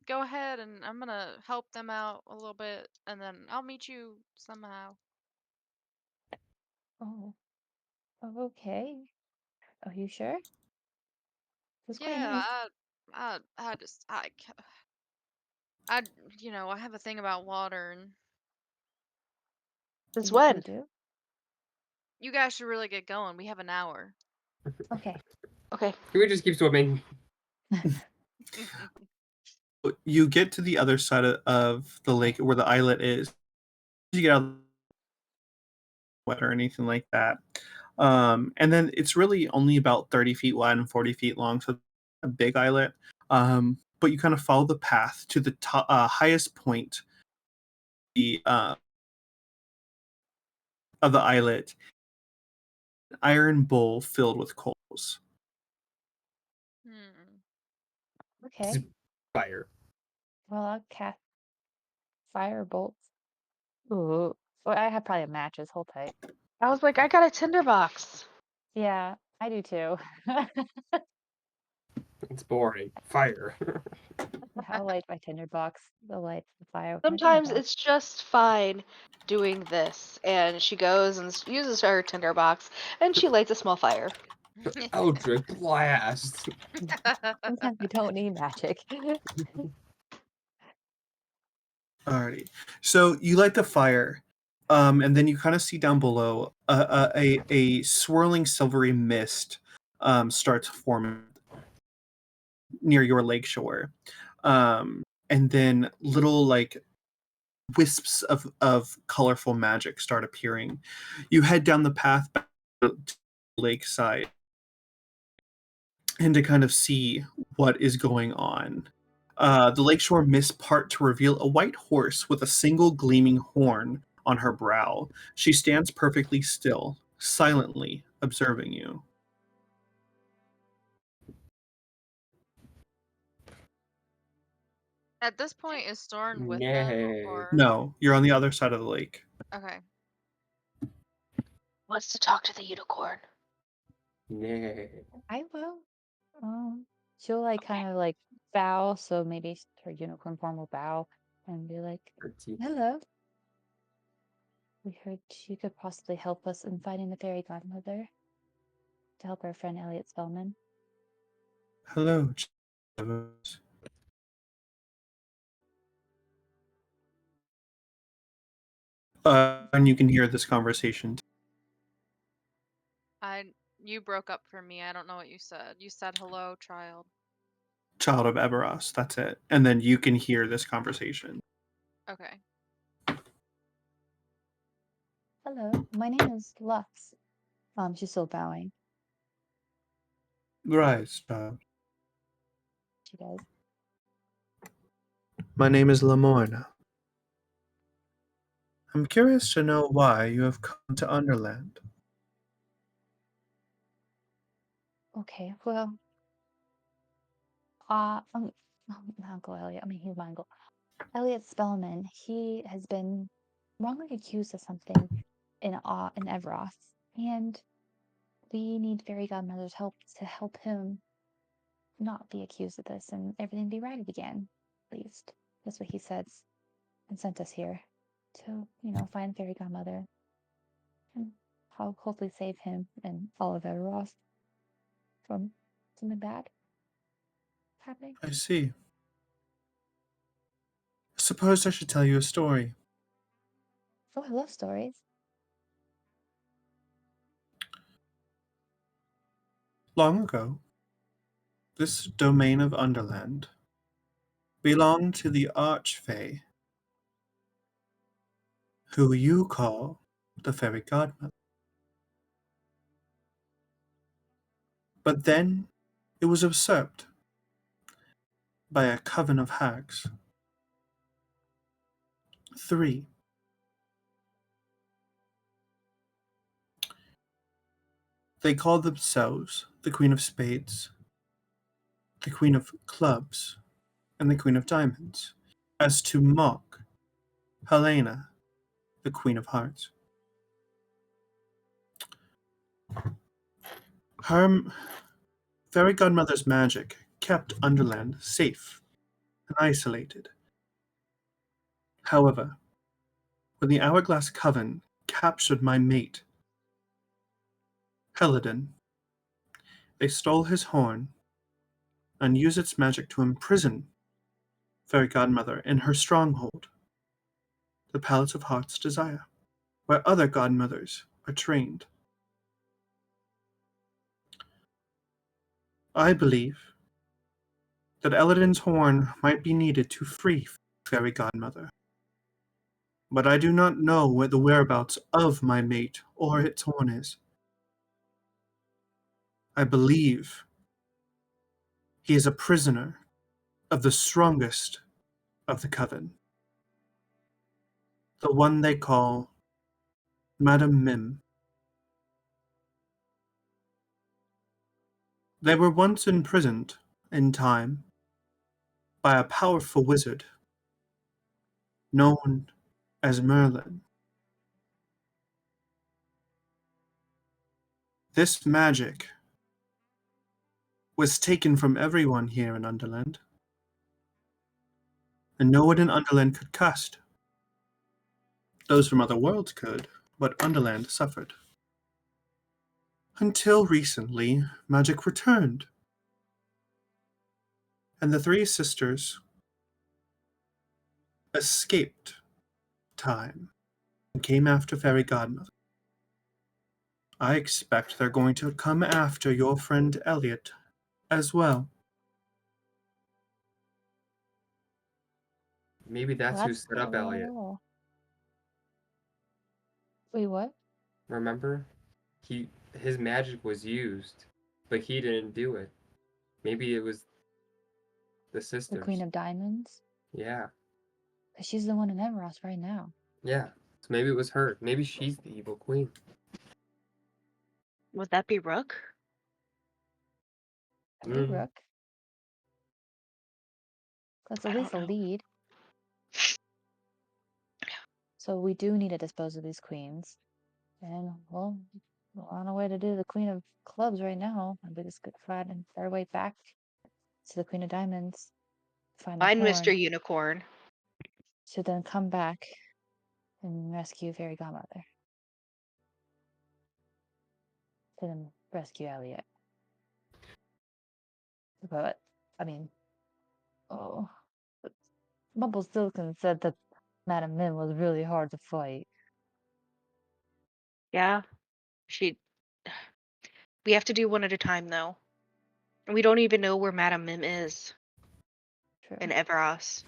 go ahead, and I'm gonna help them out a little bit, and then I'll meet you somehow. Oh, okay. Are you sure? It's quite Yeah, nice. I just, I, I have a thing about water, and Since You when? do? you guys should really get going. We have an hour. Okay. Okay. Can we just keep swimming? You get to the other side of the lake where the islet is. You get out of the wet or anything like that. And then it's really only about 30 feet wide and 40 feet long, so a big islet. But you kind of follow the path to the highest point of the islet, an iron bowl filled with coals. Hmm. Okay. Fire. Well, I'll cast fire bolts. Ooh. Well, I have probably matches. Hold tight. I was like, I got a tinderbox. Yeah, I do too. It's boring. Fire. I'll light my tinderbox. The light the fire with my Sometimes tinderbox. it's just fine doing this. And she goes and uses her tinderbox, and she lights a small fire. Eldritch blast. Sometimes we don't need magic. Alrighty. So you light the fire, and then you kind of see down below a swirling silvery mist starts forming near your lakeshore. And then little like wisps of colorful magic start appearing. You head down the path back to the lakeside and to kind of see what is going on. The lakeshore mist part to reveal a white horse with a single gleaming horn on her brow. She stands perfectly still, silently observing you. At this point, is Soren with them, Nay. or No, you're on the other side of the lake. okay? Wants to talk to the unicorn. Nay. I will. She'll like kind of like bow, so maybe her unicorn form will bow and be like, Pretty. "Hello. We heard you could possibly help us in finding the fairy godmother to help our friend Elliot Spellman." Hello, Evers. And you can hear this conversation. You broke up for me. I don't know what you said. You said hello, child. Child of Everas, that's it. And then you can hear this conversation. Okay. "Hello, my name is Lux." She's still bowing. Rise, child. She does. My name is Lamorna. I'm curious to know why you have come to Underland. Okay, well, Uncle Elliot. I mean, he's my uncle. Eliot Spellman, he has been wrongly accused of something in Everas, and we need Fairy Godmother's help to help him not be accused of this and everything be right again. At least that's what he says and sent us here to, find Fairy Godmother and hopefully save him and all of Everas from something bad happening. I see. Suppose I should tell you a story. Oh, I love stories. Long ago, this domain of Underland belonged to the Archfey, who you call the Fairy Godmother. But then it was usurped by a coven of hags. 3. They called themselves the Queen of Spades, the Queen of Clubs, and the Queen of Diamonds, as to mock Helena, the Queen of Hearts. Her Fairy Godmother's magic kept Underland safe and isolated. However, when the Hourglass Coven captured my mate, Elodens, they stole his horn and used its magic to imprison Fairy Godmother in her stronghold, the Palace of Heart's Desire, where other godmothers are trained. I believe that Elodens' horn might be needed to free Fairy Godmother, but I do not know where the whereabouts of my mate or its horn is. I believe he is a prisoner of the strongest of the Coven, the one they call Madame Mim. They were once imprisoned in time by a powerful wizard known as Merlin. This magic was taken from everyone here in Underland, and no one in Underland could cast. Those from other worlds could, but Underland suffered. Until recently, magic returned, and the 3 sisters escaped time and came after Fairy Godmother. I expect they're going to come after your friend Eliot as well. Maybe that's who set up Elliot. cool. Wait, what? Remember? His magic was used, but he didn't do it. Maybe it was the sisters. The Queen of Diamonds? Yeah. Because she's the one in Everas right now. Yeah. So maybe it was her. Maybe she's the evil queen. Would that be Rook? Hey, Mm. Rook. That's I at least a don't know. lead. So we do need to dispose of these queens. And, well, we're on our way to do the Queen of Clubs right now. And we just could find our way back to the Queen of Diamonds. Find the Find horn. Mr. Unicorn. To then come back and rescue Fairy Godmother. To then rescue Eliot. But, I mean, Rumplestilsken said that Madame Mim was really hard to fight. Yeah. We have to do one at a time, though. And we don't even know where Madame Mim is True. in Everas.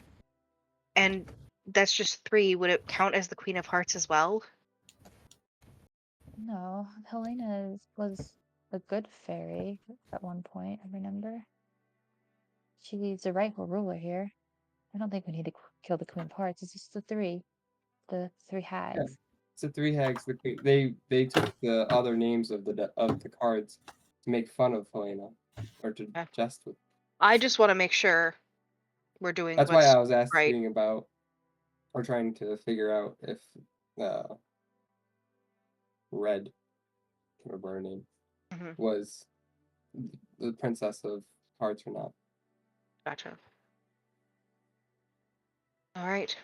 And that's just 3. Would it count as the Queen of Hearts as well? No, Helena was a good fairy at one point, I remember. She's the rightful ruler here. I don't think we need to kill the Queen of Hearts. It's just the 3 hags. Yeah. It's the 3 hags. The queen. They took the other names of the cards to make fun of Helena, or to Yeah. jest with. I just want to make sure we're doing That's why what's I was right. asking about, or trying to figure out if Red, or her name, Mhm. was the Princess of Hearts or not. Gotcha. All right.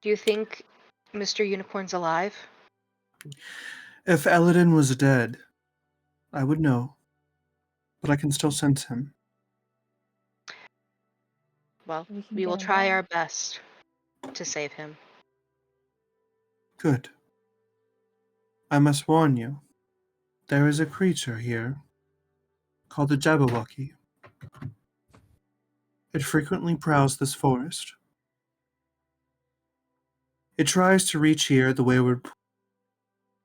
Do you think Mr. Unicorn's alive? If Elodens was dead, I would know. But I can still sense him. Well, We can we get will him try back. our best to save him. Good. I must warn you. There is a creature here called the Jabberwocky. It frequently prowls this forest. It tries to reach here the wayward pool,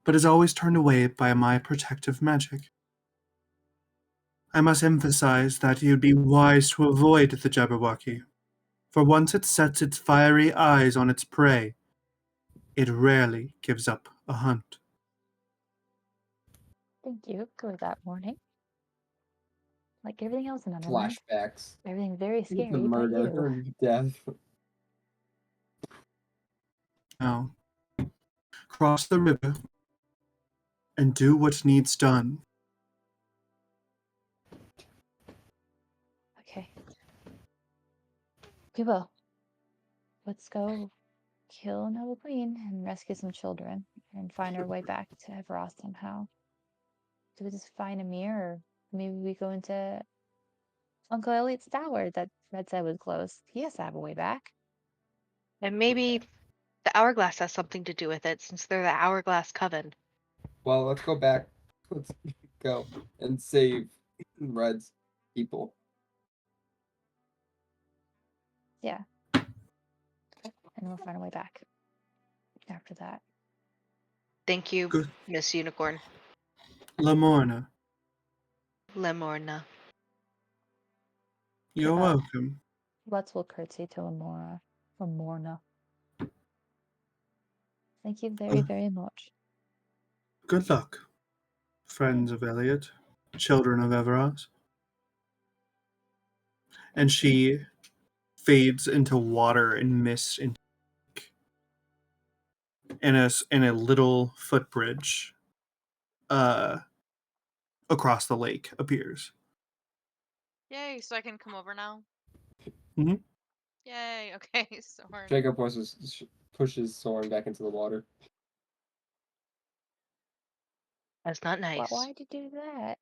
but is always turned away by my protective magic. I must emphasize that you'd be wise to avoid the Jabberwocky, for once it sets its fiery eyes on its prey, it rarely gives up a hunt. Thank you for that warning. Like everything else in Underland, Flashbacks. everything very The scary, but murder you. and death. Now, cross the river and do what needs done. Okay. We will. Let's go kill another queen and rescue some children and find our way back to Everas somehow. Do we just find a mirror? Or maybe we go into Uncle Eliot's tower that Red said was closed. He has to have a way back. And maybe the hourglass has something to do with it, since they're the hourglass coven. Well, let's go back. Let's go and save Red's people. Yeah. And we'll find a way back after that. Thank you, Good. Miss Unicorn. Lamorna, Lemorna. you're Give up. welcome. Let's will curtsy to Amora. Amorna. Thank you very, very much. Good luck, friends of Eliot, children of Everas. And she fades into water and mist in a little footbridge across the lake appears. Yay, so I can come over now? Mhm. Yay, okay, Soren. Jacob pushes Soren back into the water. That's not nice. Why'd you do that?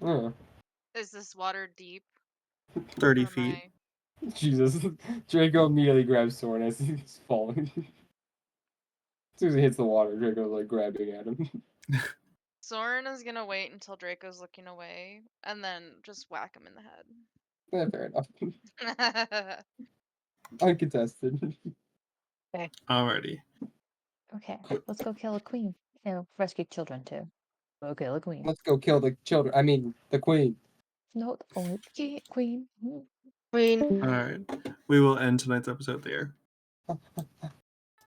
Oh, Is this water deep? 30 Or am feet. I- Jesus. Draco immediately grabs Soren as he's falling. As soon as he hits the water, Draco's like grabbing at him. Soren is gonna wait until Draco's looking away, and then just whack him in the Yeah, fair enough. head. Uncontested. Alrighty. Okay, let's go kill a queen. Rescue children too. Go kill a queen. Let's go kill the children. I mean, the queen. No, only queen. Queen. Alright. We will end tonight's episode there.